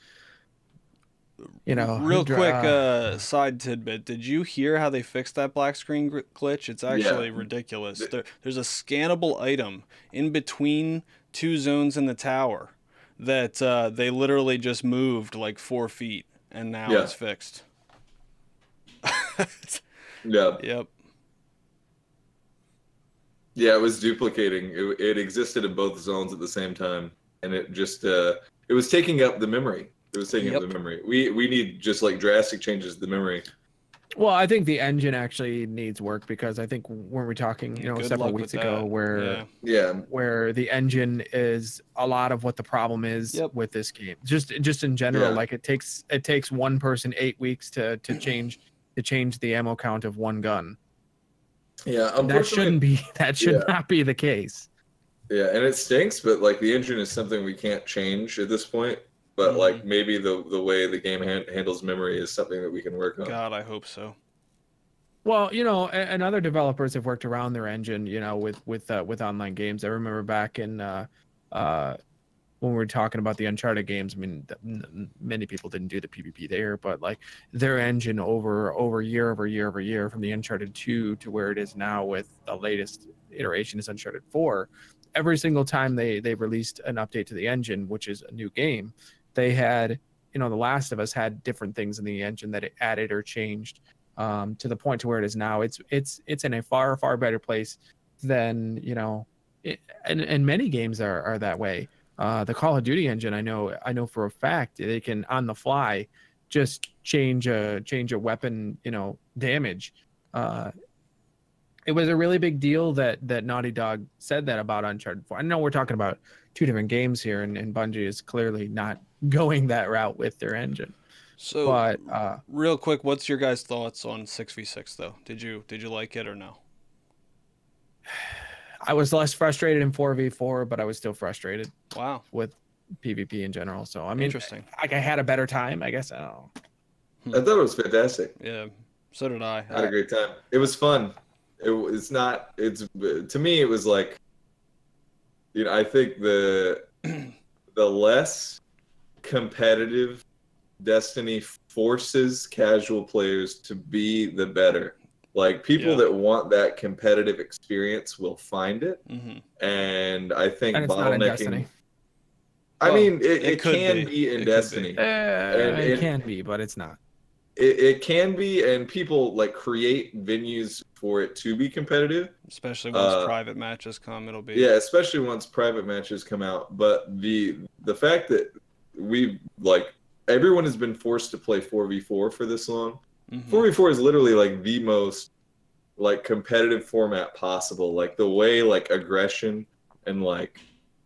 you know, real quick side tidbit. Did you hear how they fixed that black screen glitch? It's actually ridiculous. There's a scannable item in between 2 zones in the tower that they literally just moved like 4 feet, and now it's fixed. Yep. Yeah, it was duplicating. It existed in both zones at the same time, and it just it was taking up the memory. It was taking up the memory. We need just like drastic changes to the memory. Well, I think the engine actually needs work, because I think when we're talking, you know, several weeks ago, where where the engine is a lot of what the problem is with this game. Just in general, like it takes one person 8 weeks to change the ammo count of one gun. Yeah, that should not be the case. Yeah, and it stinks, but like the engine is something we can't change at this point. But like maybe the way the game handles memory is something that we can work on. God, I hope so. Well, you know, and other developers have worked around their engine, you know, with online games. I remember back in when we were talking about the Uncharted games. I mean, many people didn't do the PvP there, but like their engine over year from the Uncharted 2 to where it is now with the latest iteration is Uncharted 4. Every single time they released an update to the engine, which is a new game, they had, you know, The Last of Us had different things in the engine that it added or changed to the point to where it is now. It's in a far better place than, you know, and many games are that way. The Call of Duty engine, I know for a fact they can on the fly just change a weapon, you know, damage. It was a really big deal that Naughty Dog said that about Uncharted 4. I know we're talking about 2 different games here, and Bungie is clearly not going that route with their engine. So, but real quick, what's your guys' thoughts on 6v6 though? Did you like it or no? I was less frustrated in 4v4, but I was still frustrated. Wow. With PvP in general. So I mean, interesting. Like I had a better time, I guess. I don't know. I thought it was fantastic. Yeah, so did I. I had a great time. It was fun. To me it was like, you know, I think the less competitive Destiny forces casual players to be the better. Like people that want that competitive experience will find it, and I think and it's not in Destiny. I mean, it can be in Destiny. It can be, but it's not. It can be, and people like create venues for it to be competitive. Especially once private matches come, it'll be. Yeah, especially once private matches come out. But the fact that everyone has been forced to play 4v4 for this long. 4v4 is literally like the most like competitive format possible. Like the way like aggression and like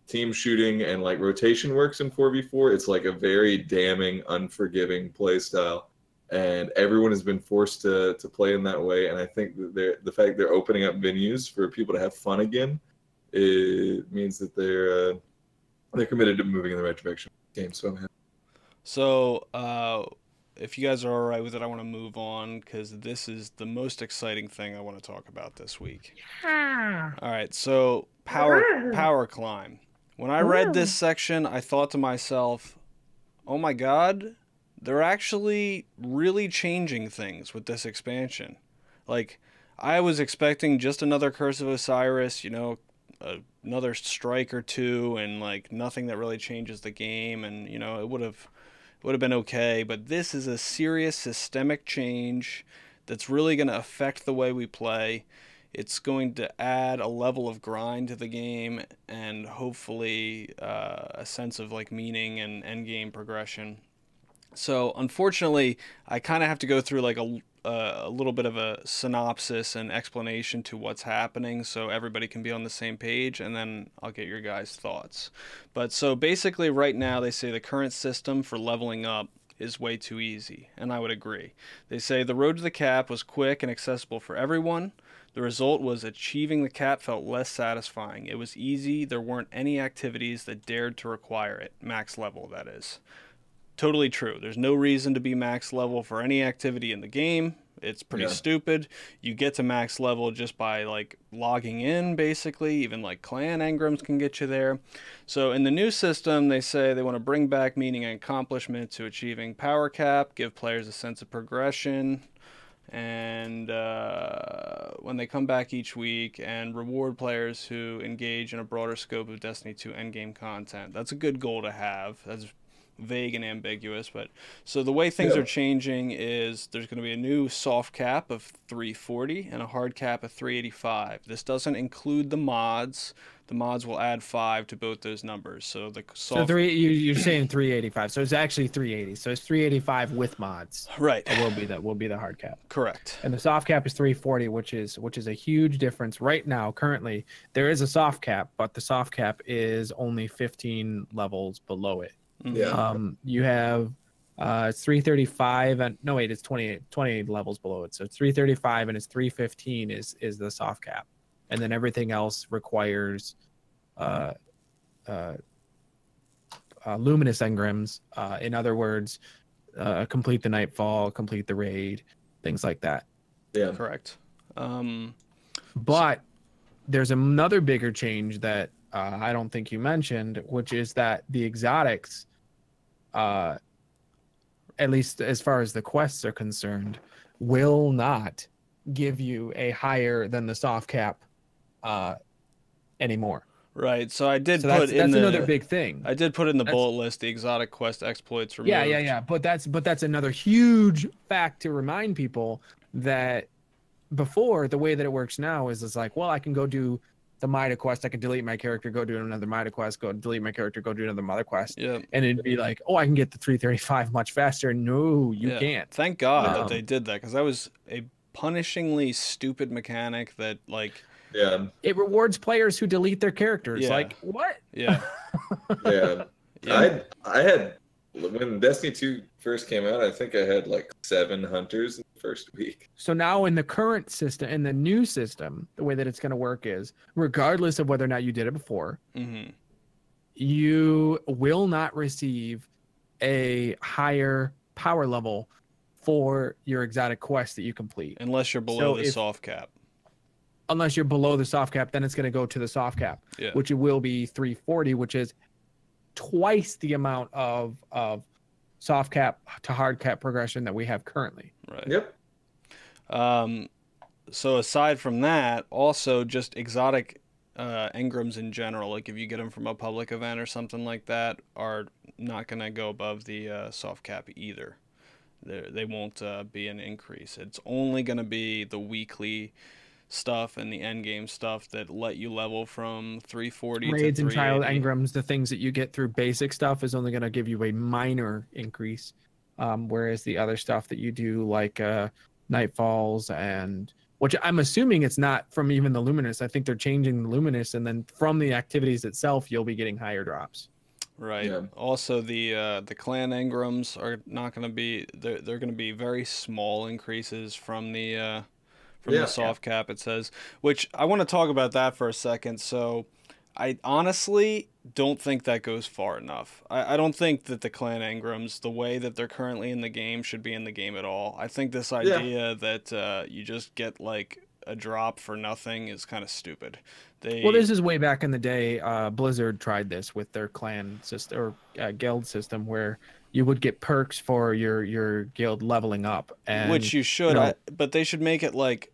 team shooting and like rotation works in 4v4, it's like a very damning, unforgiving play style. and everyone has been forced to play in that way. And I think that the fact they're opening up venues for people to have fun again, it means that they're committed to moving in the right direction. So I'm happy. So, if you guys are all right with it, I want to move on because this is the most exciting thing I want to talk about this week. All right, so power climb. When I read this section, I thought to myself, "Oh my God, they're actually really changing things with this expansion." Like, I was expecting just another Curse of Osiris, another strike or two, and like nothing that really changes the game, and it would have been okay. But this is a serious systemic change that's really going to affect the way we play. It's going to add a level of grind to the game and hopefully a sense of like meaning and end game progression. So unfortunately, I kind of have to go through like a little bit of a synopsis and explanation to what's happening so everybody can be on the same page, and then I'll get your guys' thoughts. But so basically right now they say the current system for leveling up is way too easy, and I would agree. They say the road to the cap was quick and accessible for everyone. The result was achieving the cap felt less satisfying. It was easy. There weren't any activities that dared to require it. Max level, that is. Totally true. There's no reason to be max level for any activity in the game. It's pretty stupid. You get to max level just by like logging in, basically. Even like clan engrams can get you there. So in the new system, they say they want to bring back meaning and accomplishment to achieving power cap, give players a sense of progression, and when they come back each week, and reward players who engage in a broader scope of Destiny 2 endgame content. That's a good goal to have. That's vague and ambiguous, but so the way things are changing is there's going to be a new soft cap of 340 and a hard cap of 385. This doesn't include the mods. The mods will add 5 to both those numbers. So the soft... So you're saying 385. So it's actually 380. So it's 385 with mods. Right. That will be the hard cap. Correct. And the soft cap is 340, which is a huge difference right now. Currently, there is a soft cap, but the soft cap is only 15 levels below it. Yeah. You have 335 and no wait, it's 28 levels below it. So it's 335 and it's 315 is the soft cap, and then everything else requires luminous engrams. In other words, complete the nightfall, complete the raid, things like that. Yeah, correct. But there's another bigger change that I don't think you mentioned, which is that the exotics, at least as far as the quests are concerned, will not give you a higher than the soft cap anymore. Right. So I did that's another big thing. I did put in the bullet list the exotic quest exploits removed. Yeah. But that's another huge fact to remind people that before, the way that it works now is it's like, well, I can go do the Mida quest, I can delete my character, go do another Mida quest, go delete my character, go do another Mida quest. Yeah. And it'd be like, oh, I can get the 335 much faster. No, you can't. Thank God that they did that, because that was a punishingly stupid mechanic that, like... Yeah. It rewards players who delete their characters. Yeah. Like, what? Yeah. Yeah. Yeah. I had, when Destiny 2 first came out, I think I had like 7 hunters in the first week. So now in the current system, in the new system, the way that it's going to work is, regardless of whether or not you did it before, you will not receive a higher power level for your exotic quest that you complete. Unless you're below the soft cap. Unless you're below the soft cap, then it's going to go to the soft cap, which it will be 340, which is twice the amount of soft cap to hard cap progression that we have currently. Right. Yep. So aside from that, also just exotic engrams in general, like if you get them from a public event or something like that, are not going to go above the soft cap either. They won't be an increase. It's only going to be the weekly stuff and the end game stuff that let you level from 340 raids to 380. And child engrams, the things that you get through basic stuff, is only going to give you a minor increase, whereas the other stuff that you do, like nightfalls, and which I'm assuming it's not from even the luminous. I think they're changing the luminous, and then from the activities itself you'll be getting higher drops. Right. Yeah. Also, the clan engrams are not going to be they're going to be very small increases from the Yeah. soft cap, it says, which I want to talk about that for a second. So I honestly don't think that goes far enough. I don't think that the clan engrams, the way that they're currently in the game, should be in the game at all. I think this Yeah. idea that you just get like a drop for nothing is kind of stupid. Well, They this is way back in the day. Blizzard tried this with their clan system or guild system, where you would get perks for your guild leveling up, which and you you should, know, but they should make it like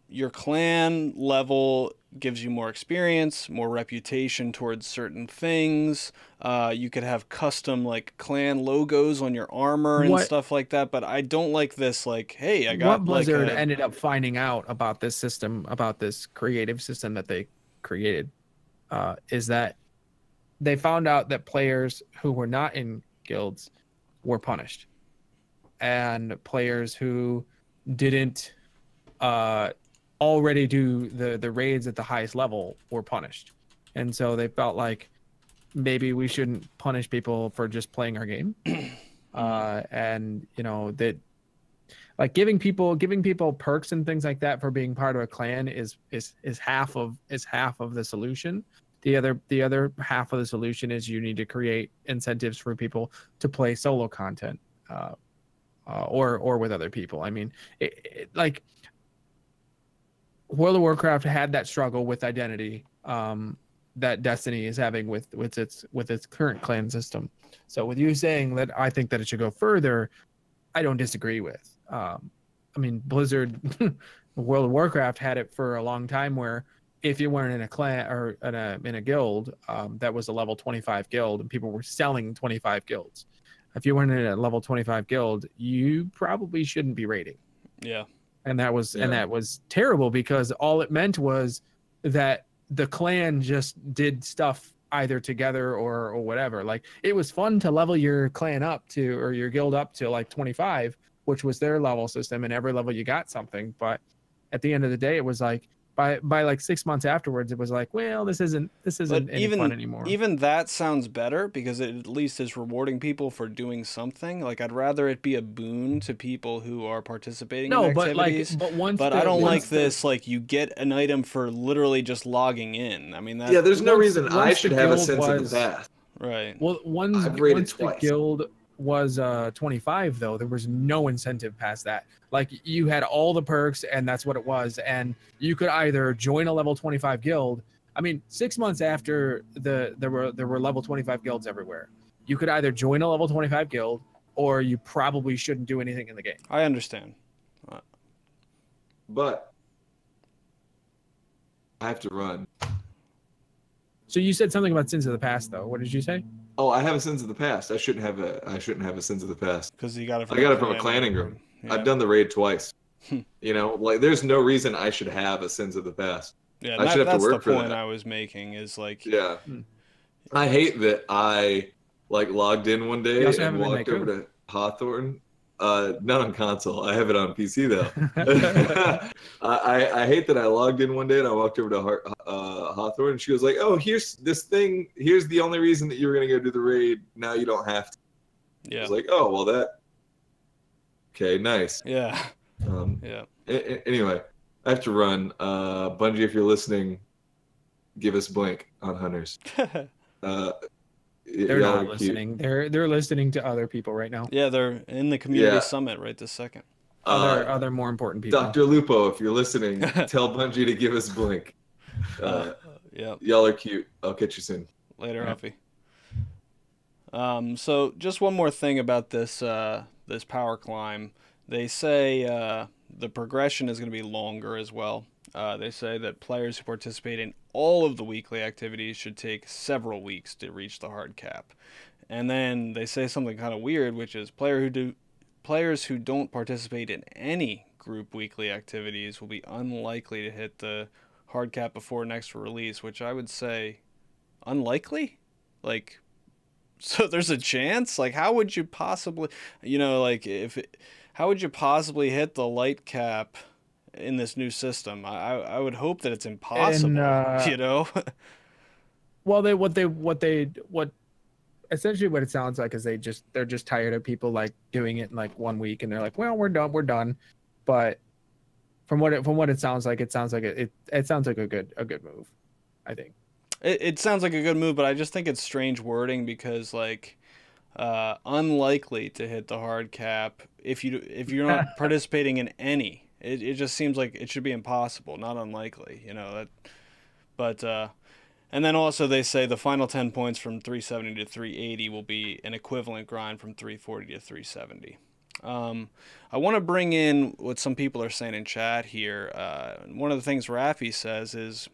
your clan level gives you more experience, more reputation towards certain things. You could have custom like clan logos on your armor and what stuff like that. But I don't like this. Like, hey, I what got like Blizzard a ended up finding out about this system, about this creative system that they created, is that they found out that players who were not in guilds were punished, and players who didn't already do the raids at the highest level were punished. And so they felt like maybe we shouldn't punish people for just playing our game. And you know that, like, giving people perks and things like that for being part of a clan is half of the solution. The other half of the solution is you need to create incentives for people to play solo content, or with other people. I mean, like World of Warcraft had that struggle with identity, that Destiny is having with its current clan system. So with you saying that, I think that it should go further, I don't disagree with. I mean, Blizzard, World of Warcraft had it for a long time, where if you weren't in a clan or in a guild, that was a level 25 guild, and people were selling 25 guilds. If you weren't in a level 25 guild, you probably shouldn't be raiding. yeah. And that was terrible, because all it meant was that the clan just did stuff either together or whatever. Like, it was fun to level your clan up to, or your guild up to, like 25, which was their level system, and every level you got something. But at the end of the day, it was like by like 6 months afterwards, it was like, well, this isn't any fun anymore. Even that sounds better, because it at least is rewarding people for doing something. Like, I'd rather it be a boon to people who are participating in activities. But I don't like this, like, you get an item for literally just logging in. I mean, that, Yeah, there's no reason I once should the have a guild sense of was- the past. right. Well, I've raided once the twice. guild was 25, though, there was no incentive past that. Like, you had all the perks, and that's what it was. And you could either join a level 25 guild. I mean, 6 months after there were level 25 guilds everywhere. You could either join a level 25 guild, or you probably shouldn't do anything in the game. I understand. But I have to run. So you said something about sins of the past, though. What did you say? Oh, I have a sins of the past. I shouldn't have a sins of the past. Because you got it from I got it from a clan engram. Yeah. I've done the raid twice. You know, like, there's no reason I should have a sins of the past. Yeah, I should have to that's work the for point that. I was making, is like, Yeah. I hate that I like logged in one day You also have and it in walked over Haiku? to Hawthorne. Not on console. I have it on PC though. I hate that I logged in one day and I walked over to Hawthorne, and she was like, "Oh, here's this thing. Here's the only reason that you were gonna go do the raid. Now you don't have to." I yeah, was like, "Oh, well, that. Okay, nice." yeah, Um, yeah. Anyway, I have to run. Bungie, if you're listening, give us blank on hunters. They're y'all not are cute. listening. They're listening to other people right now. Yeah, they're in the community Yeah. summit right this second. Other more important people. Dr. Lupo, if you're listening, tell Bungie to give us blink. Yeah. Y'all are cute. I'll catch you soon. Later, Yeah. Huffy. So just one more thing about this this power climb. They say the progression is going to be longer as well. They say that players who participate in all of the weekly activities should take several weeks to reach the hard cap. And then they say something kind of weird, which is players who don't participate in any group weekly activities will be unlikely to hit the hard cap before next release, which I would say unlikely. Like, so there's a chance? Like, how would you possibly, like, how would you possibly hit the light cap in this new system? I would hope that it's impossible, And, you know? Well, what essentially what it sounds like is they're just tired of people like doing it in like 1 week, and they're like, well, we're done. But from what it sounds like, it sounds like a good move, I think. It sounds like a good move, but I just think it's strange wording because like unlikely to hit the hard cap if you're not participating in any. It just seems like it should be impossible, not unlikely. You know that, but and then also they say the final 10 points from 370 to 380 will be an equivalent grind from 340 to 370. I want to bring in what some people are saying in chat here. One of the things Rafi says is,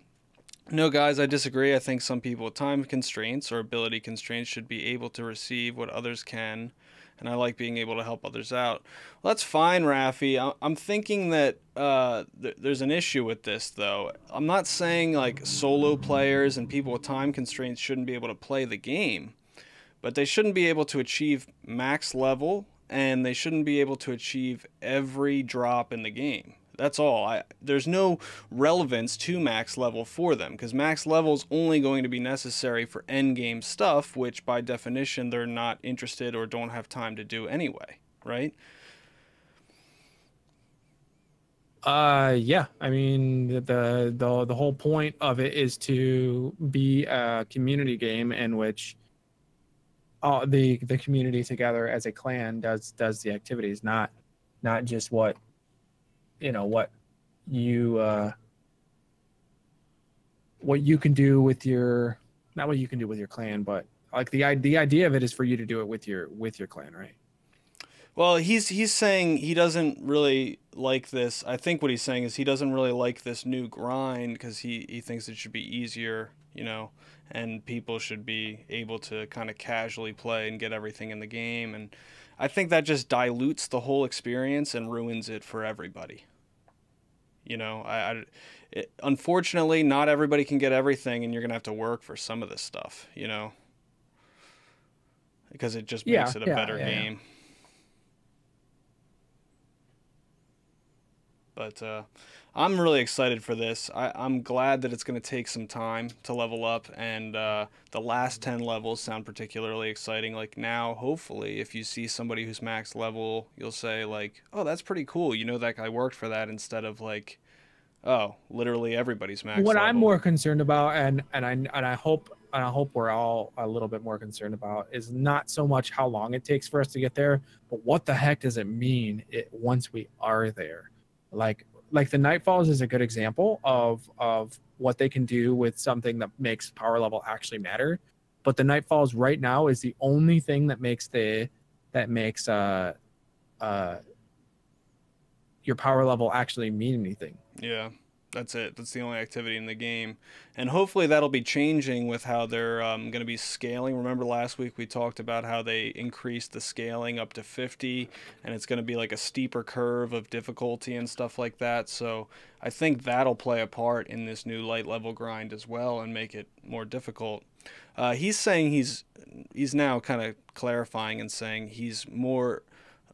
no, guys, I disagree. I think some people with time constraints or ability constraints should be able to receive what others can, and I like being able to help others out. Well, that's fine, Rafi. I'm thinking that there's an issue with this, though. I'm not saying like solo players and people with time constraints shouldn't be able to play the game, but they shouldn't be able to achieve max level, and they shouldn't be able to achieve every drop in the game. That's all. There's no relevance to max level for them, because max level is only going to be necessary for end game stuff, which by definition they're not interested or don't have time to do anyway, right? Yeah. I mean, the whole point of it is to be a community game in which the community together as a clan does the activities, not just what you can do with your, not what you can do with your clan, but like the idea of it is for you to do it with your clan, right? Well, he's saying he doesn't really like this. I think what he's saying is he doesn't really like this new grind because he thinks it should be easier, and people should be able to kind of casually play and get everything in the game. And I think that just dilutes the whole experience and ruins it for everybody. Unfortunately, not everybody can get everything, and you're going to have to work for some of this stuff, because it just makes it a better game. But I'm really excited for this. I'm glad that it's going to take some time to level up, and the last 10 levels sound particularly exciting. Like now, hopefully, if you see somebody who's max level, you'll say like, oh, that's pretty cool. That guy worked for that, instead of like, oh, literally everybody's max what level. I'm more concerned about, and I hope we're all a little bit more concerned about, is not so much how long it takes for us to get there, but what the heck does it mean once we are there? Like the Nightfalls is a good example of what they can do with something that makes power level actually matter. But the Nightfalls right now is the only thing that makes your power level actually mean anything. Yeah, that's it. That's the only activity in the game. And hopefully that'll be changing with how they're going to be scaling. Remember last week we talked about how they increased the scaling up to 50, and it's going to be like a steeper curve of difficulty and stuff like that. So I think that'll play a part in this new light level grind as well and make it more difficult. He's saying he's now kind of clarifying and saying he's more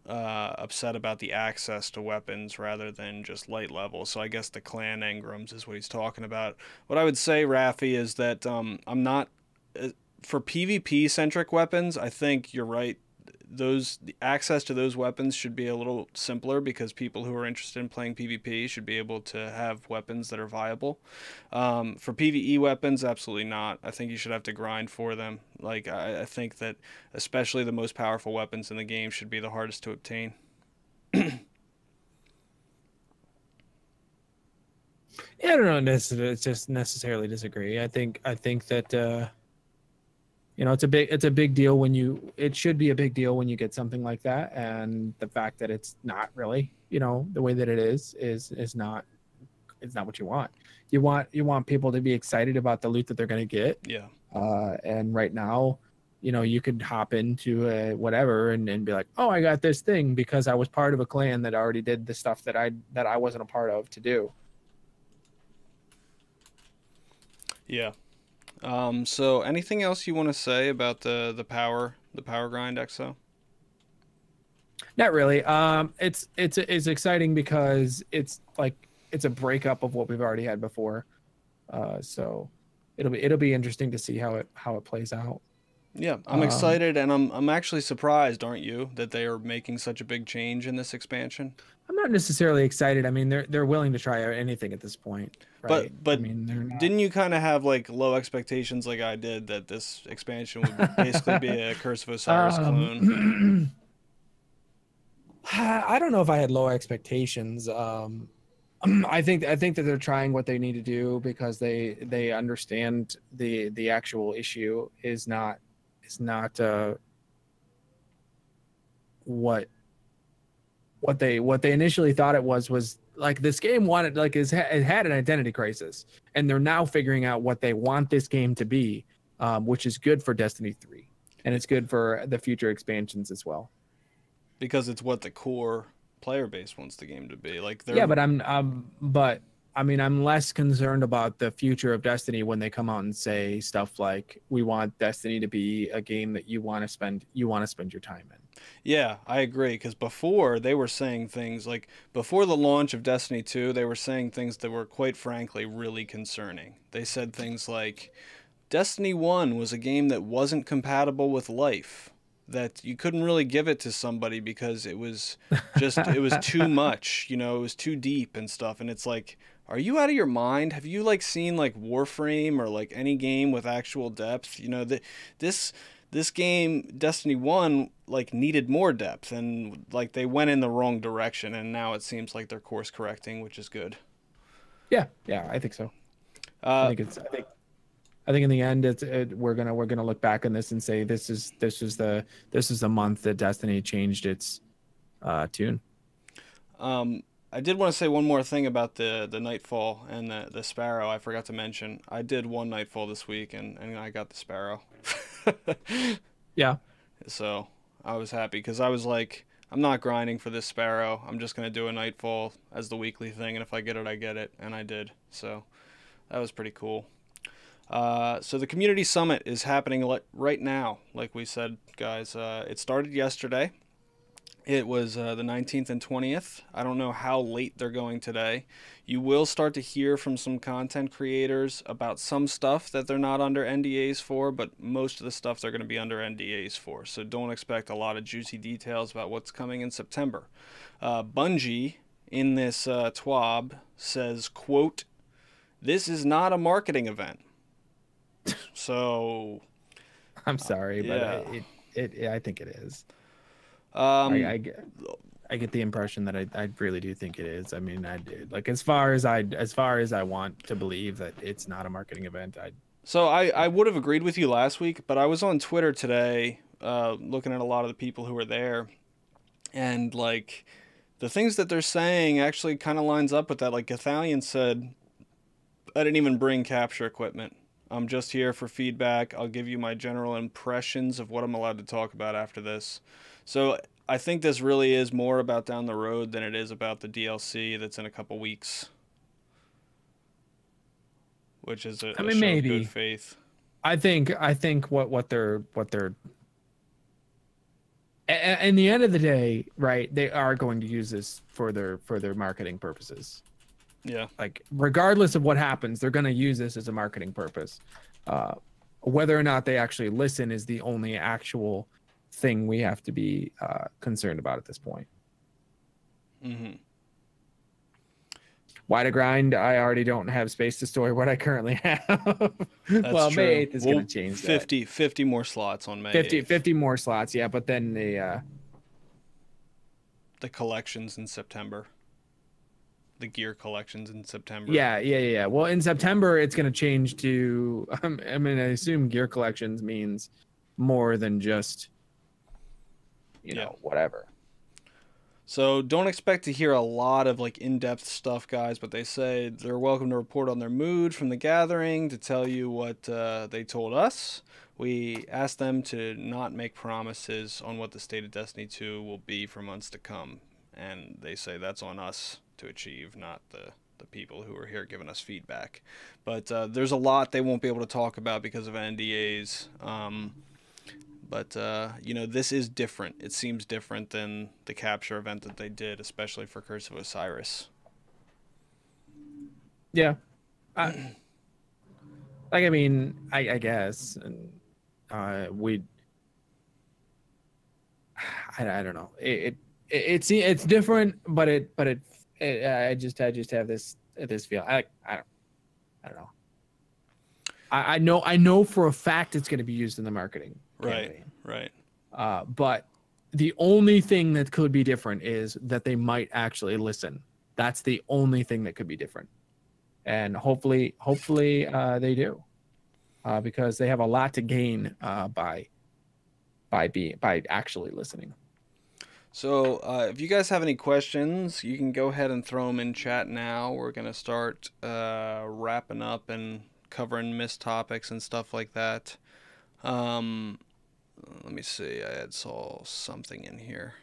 upset about the access to weapons rather than just light level. So I guess the clan engrams is what he's talking about. What I would say, Rafi, is that I'm not for PvP centric weapons. I think you're right. The access to those weapons should be a little simpler, because people who are interested in playing PvP should be able to have weapons that are viable. For PvE weapons, absolutely not. I think you should have to grind for them. Like I think that especially the most powerful weapons in the game should be the hardest to obtain. Yeah, I don't know. It's just necessarily disagree. I think that it's a big deal it should be a big deal when you get something like that, and the fact that it's not really, the way that it is not, it's not what you want. You want people to be excited about the loot that they're going to get. Yeah. And right now, you could hop into whatever and be like, oh, I got this thing because I was part of a clan that already did the stuff that I wasn't a part of to do. Yeah. So anything else you want to say about the power grind, XO? Not really. It's exciting because it's a breakup of what we've already had before. So it'll be interesting to see how it plays out. Yeah, I'm excited, and I'm actually surprised, aren't you, that they are making such a big change in this expansion? I'm not necessarily excited. I mean, they're willing to try out anything at this point, right? But I but mean, they're not. didn't you kind of have like low expectations, like I did, that this expansion would basically be a Curse of Osiris clone? I don't know if I had low expectations. I think that they're trying what they need to do because they understand the actual issue is not what they initially thought it was like this game wanted like it had an identity crisis, and they're now figuring out what they want this game to be, which is good for Destiny 3, and it's good for the future expansions as well. Because it's what the core player base wants the game to be. Like they're Yeah, but I mean, I'm less concerned about the future of Destiny when they come out and say stuff like, "We want Destiny to be a game that you want to spend your time in." Yeah, I agree. Because before they were saying things like before the launch of Destiny 2, they were saying things that were quite frankly really concerning. They said things like Destiny 1 was a game that wasn't compatible with life. That you couldn't really give it to somebody because it was it was too much, you know, it was too deep and stuff. And it's like, are you out of your mind? Have you like seen like Warframe or like any game with actual depth? You know, this game, Destiny 1, like needed more depth, and like they went in the wrong direction, and now it seems like they're course correcting, which is good. Yeah, I think so. I think in the end, we're gonna look back on this and say this is the month that Destiny changed its tune. I did want to say one more thing about the Nightfall and the Sparrow. I forgot to mention. I did one Nightfall this week, and I got the Sparrow. Yeah. So I was happy because I was like, I'm not grinding for this Sparrow. I'm just gonna do a Nightfall as the weekly thing, and if I get it, I get it, and I did. So that was pretty cool. So the community summit is happening right now, like we said, guys. It started yesterday. It was the 19th and 20th. I don't know how late they're going today. You will start to hear from some content creators about some stuff that they're not under NDAs for, but most of the stuff they're going to be under NDAs for. So don't expect a lot of juicy details about what's coming in September. Bungie, in this TWAB, says, quote, "This is not a marketing event." So I'm sorry, yeah. but I think it is. Um, I get the impression that I really do think it is. I mean, I did like as far as I want to believe that it's not a marketing event. So I would have agreed with you last week, but I was on Twitter today, looking at a lot of the people who were there, and like the things that they're saying actually kind of lines up with that. Like Gathalion said, I didn't even bring capture equipment. I'm just here for feedback. I'll give you my general impressions of what I'm allowed to talk about after this. So I think this really is more about down the road than it is about the DLC that's in a couple weeks, which is a show of good faith. I think what they're in the end of the day, right? They are going to use this for their marketing purposes. Yeah. Like regardless of what happens, they're going to use this as a marketing purpose. Whether or not they actually listen is the only actual thing we have to be concerned about at this point. Mm-hmm. Why to grind? I already don't have space to store what I currently have. Well, true. May 8th is going to change 50 more slots on May 50, 8th. 50 more slots, yeah, but then the collections in September. The gear collections in September. Yeah. Well, in September, it's going to change to, I mean, I assume gear collections means more than just, you know, whatever. So don't expect to hear a lot of like in-depth stuff, guys, but they say they're welcome to report on their mood from the gathering, to tell you what they told us. We asked them to not make promises on what the state of Destiny 2 will be for months to come, and they say that's on us to achieve, not the people who are here giving us feedback. But there's a lot they won't be able to talk about because of NDAs. But you know, this is different. It seems different than the capture event that they did, especially for Curse of Osiris. Yeah. I mean, I guess. And We I don't know. It's different, but I just have this feel. I don't know. I know for a fact it's going to be used in the marketing campaign. Right. But the only thing that could be different is that they might actually listen. That's the only thing that could be different, and hopefully they do, because they have a lot to gain by actually listening. So if you guys have any questions, you can go ahead and throw them in chat now. We're going to start wrapping up and covering missed topics and stuff like that. Let me see. I had saw something in here.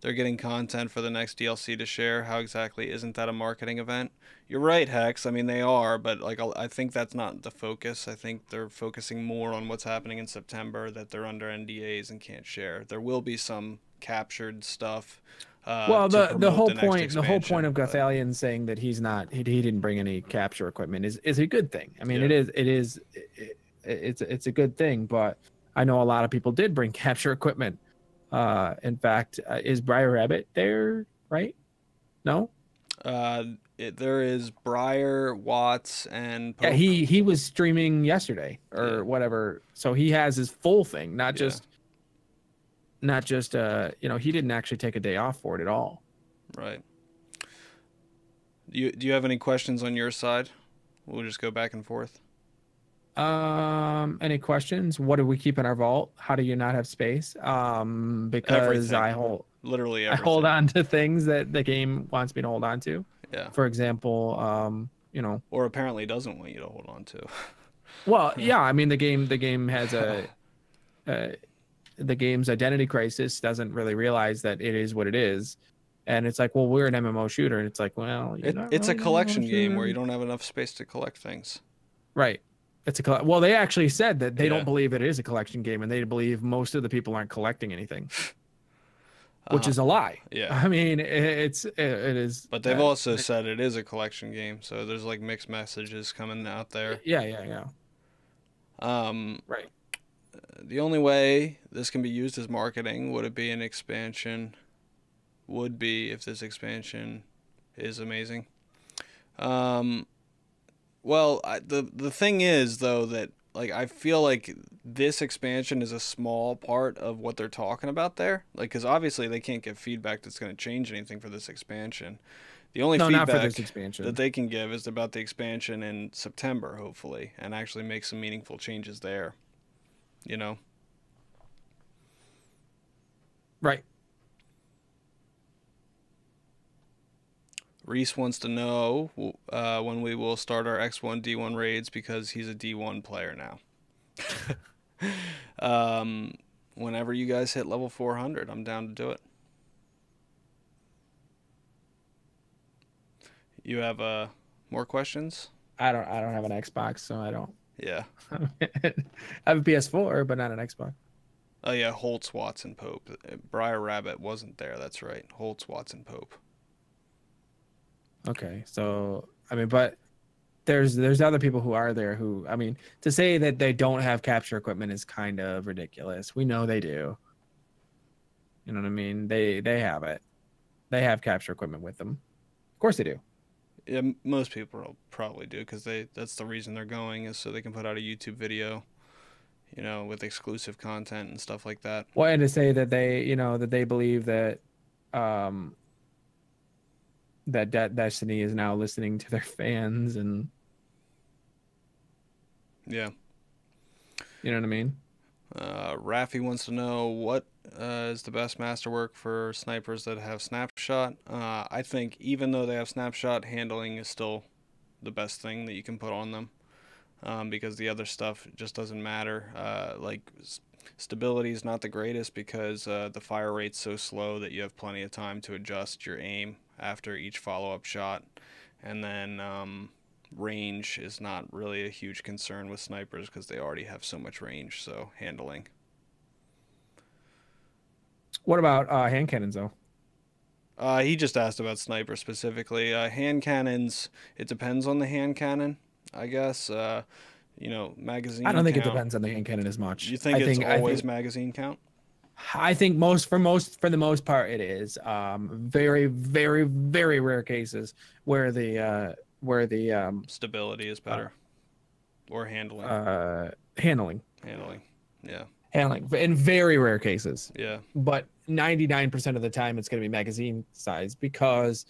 They're getting content for the next DLC to share. How exactly isn't that a marketing event? You're right, Hex. I mean, they are, but like I think that's not the focus. I think they're focusing more on what's happening in September, that they're under NDAs and can't share. There will be some captured stuff. Well, the whole point of but... Gothalion saying that he didn't bring any capture equipment is a good thing. I mean, it's a good thing, but I know a lot of people did bring capture equipment. In fact, is Briar Rabbit there, right? No? There is Briar, Watts, and Pope. Yeah, he was streaming yesterday or whatever. So he has his full thing, not just he didn't actually take a day off for it at all. Right. Do you have any questions on your side? We'll just go back and forth. Any questions? What do we keep in our vault? How do you not have space? Because everything. I hold literally everything. I hold on to things that the game wants me to hold on to. Yeah. For example, or apparently doesn't want you to hold on to. Well, yeah, I mean the game has the game's identity crisis, doesn't really realize that it is what it is. And it's like, well, we're an MMO shooter, and it's like, well, it's a collection game where you don't have enough space to collect things. Right. Well, they actually said that they don't believe it is a collection game, and they believe most of the people aren't collecting anything, which is a lie. Yeah. I mean, it is. But they've also said it is a collection game, so there's like mixed messages coming out there. Yeah. Right. The only way this can be used as marketing would it be an expansion. Would be if this expansion is amazing. Well, the thing is, though, that like I feel like this expansion is a small part of what they're talking about there. Like, because obviously they can't give feedback that's going to change anything for this expansion. The only feedback not for this expansion that they can give is about the expansion in September, hopefully, and actually make some meaningful changes there. You know? Right. Reese wants to know when we will start our X1 D1 raids because he's a D1 player now. Whenever you guys hit level 400, I'm down to do it. You have more questions? I don't have an Xbox, so I don't. Yeah. I have a PS4, but not an Xbox. Oh yeah, Holtz, Watson, Pope. Briar Rabbit wasn't there. That's right. Holtz, Watson, Pope. Okay, so I mean, but there's other people who are there who, I mean, to say that they don't have capture equipment is kind of ridiculous. We know they do. You know what I mean? They have it. They have capture equipment with them. Of course they do. Yeah, most people probably do because that's the reason they're going is so they can put out a YouTube video, you know, with exclusive content and stuff like that. Well, and to say that they believe that that Destiny is now listening to their fans, and yeah, you know what I mean. Raffy wants to know what is the best masterwork for snipers that have snapshot. I think even though they have snapshot, handling is still the best thing that you can put on them, because the other stuff just doesn't matter. Like stability is not the greatest because the fire rate's so slow that you have plenty of time to adjust your aim after each follow-up shot, and then range is not really a huge concern with snipers because they already have so much range, so handling. What about hand cannons though? He just asked about sniper specifically. Hand cannons, it depends on the hand cannon, I guess. Magazine I don't think it count. depends on the hand cannon as much. You think it's always magazine count? I think for the most part it is. Very, very, very rare cases where the stability is better, or handling. Handling. Yeah. Handling in very rare cases. Yeah. But 99% of the time it's going to be magazine size because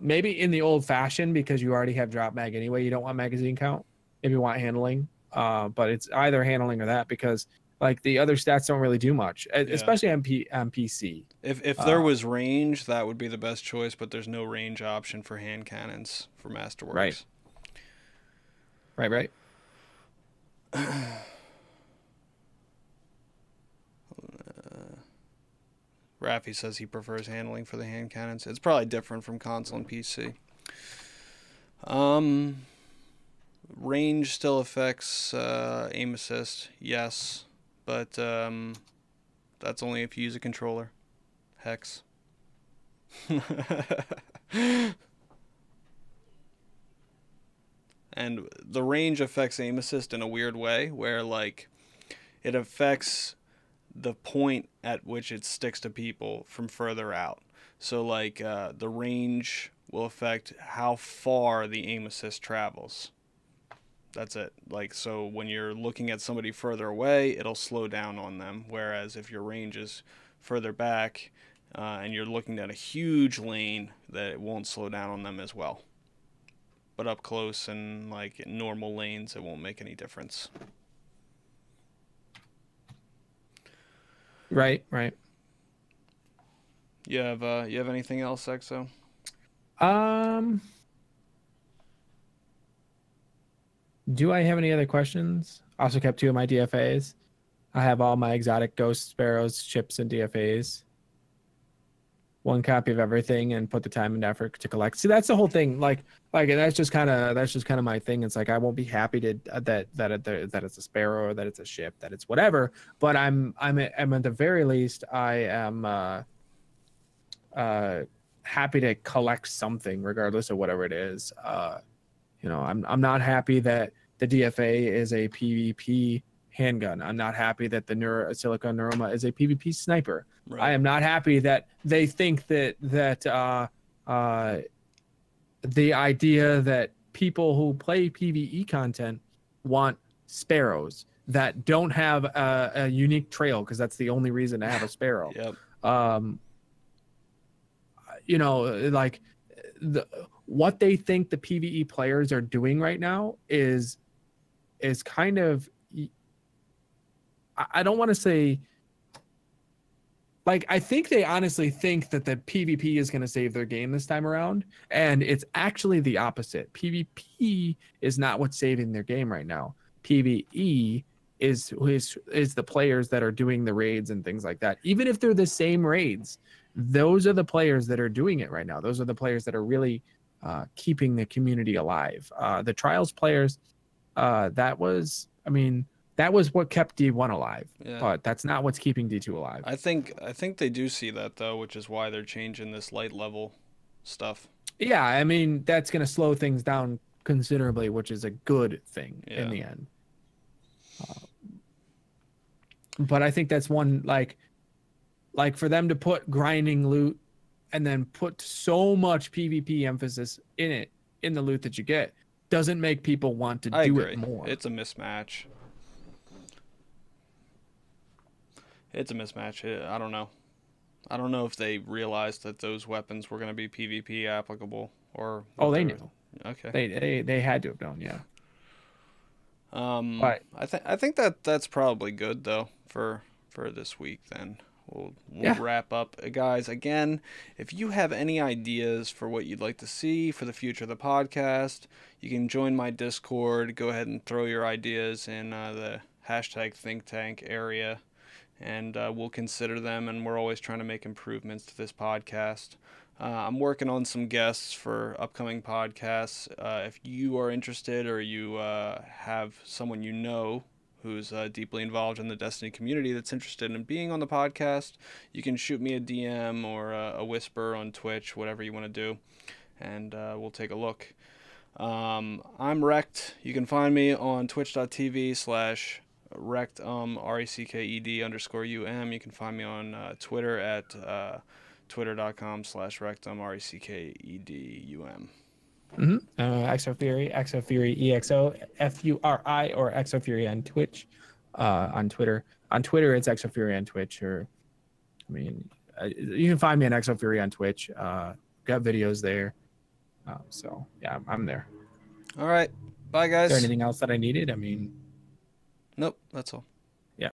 maybe in the old fashioned, because you already have drop mag anyway, you don't want magazine count if you want handling. But it's either handling or that, because like the other stats don't really do much, especially on PC. If there was range, that would be the best choice, but there's no range option for hand cannons for Masterworks. Right. Rafi says he prefers handling for the hand cannons. It's probably different from console and PC. Range still affects aim assist, yes, but that's only if you use a controller. Hex. And the range affects aim assist in a weird way, where like it affects the point at which it sticks to people from further out. So like the range will affect how far the aim assist travels. That's it. Like, so when you're looking at somebody further away, it'll slow down on them. Whereas if your range is further back and you're looking at a huge lane, that it won't slow down on them as well. But up close and like in normal lanes, it won't make any difference. Right. You have anything else, Exo? Do I have any other questions? Also kept 2 of my DFAs. I have all my exotic ghost sparrows, chips, and DFAs. 1 copy of everything, and put the time and effort to collect. See, that's the whole thing. Like that's just kind of my thing. It's like I won't be happy to that it's a sparrow, or that it's a ship, that it's whatever. But I'm at the very least I am happy to collect something, regardless of whatever it is. I'm not happy that the DFA is a PvP handgun. I'm not happy that the Silicon Neuroma is a PvP sniper. Right. I am not happy that they think that the idea that people who play PvE content want sparrows that don't have a unique trail, because that's the only reason to have a sparrow. Yep. What they think the PvE players are doing right now is kind of, I don't want to say, like, I think they honestly think that the PvP is going to save their game this time around, and it's actually the opposite. PvP is not what's saving their game right now. PvE is the players that are doing the raids and things like that. Even if they're the same raids, those are the players that are doing it right now. Those are the players that are really keeping the community alive. The Trials players, that was what kept D1 alive, but that's not what's keeping D2 alive. I think they do see that, though, which is why they're changing this light level stuff. Yeah, I mean, that's going to slow things down considerably, which is a good thing in the end. But I think that's one, like for them to put grinding loot and then put so much PvP emphasis in it, in the loot that you get, doesn't make people want to do it more. It's a mismatch. It's a mismatch. I don't know. I don't know if they realized that those weapons were going to be PvP applicable, or. Oh, they knew. Okay. They had to have known, yeah. But I think that's probably good, though, for this week. Then we'll wrap up, guys. Again, if you have any ideas for what you'd like to see for the future of the podcast, you can join my Discord. Go ahead and throw your ideas in the #ThinkTank area, and we'll consider them. And we're always trying to make improvements to this podcast. I'm working on some guests for upcoming podcasts. If you are interested, or you have someone you know who's deeply involved in the Destiny community that's interested in being on the podcast, you can shoot me a DM or a whisper on Twitch, whatever you want to do, and we'll take a look. I'm Wrecked. You can find me on twitch.tv/Wrecked, RECKED_UM. You can find me on Twitter at twitter.com/Wrecked, RECKEDUM. Exofury, EXOFURI, or Exofury on Twitch, on Twitter. On Twitter, it's Exofury on Twitch, or you can find me on Exofury on Twitch. Got videos there. So yeah, I'm there. All right, bye guys. Is there anything else that I needed? Nope, that's all.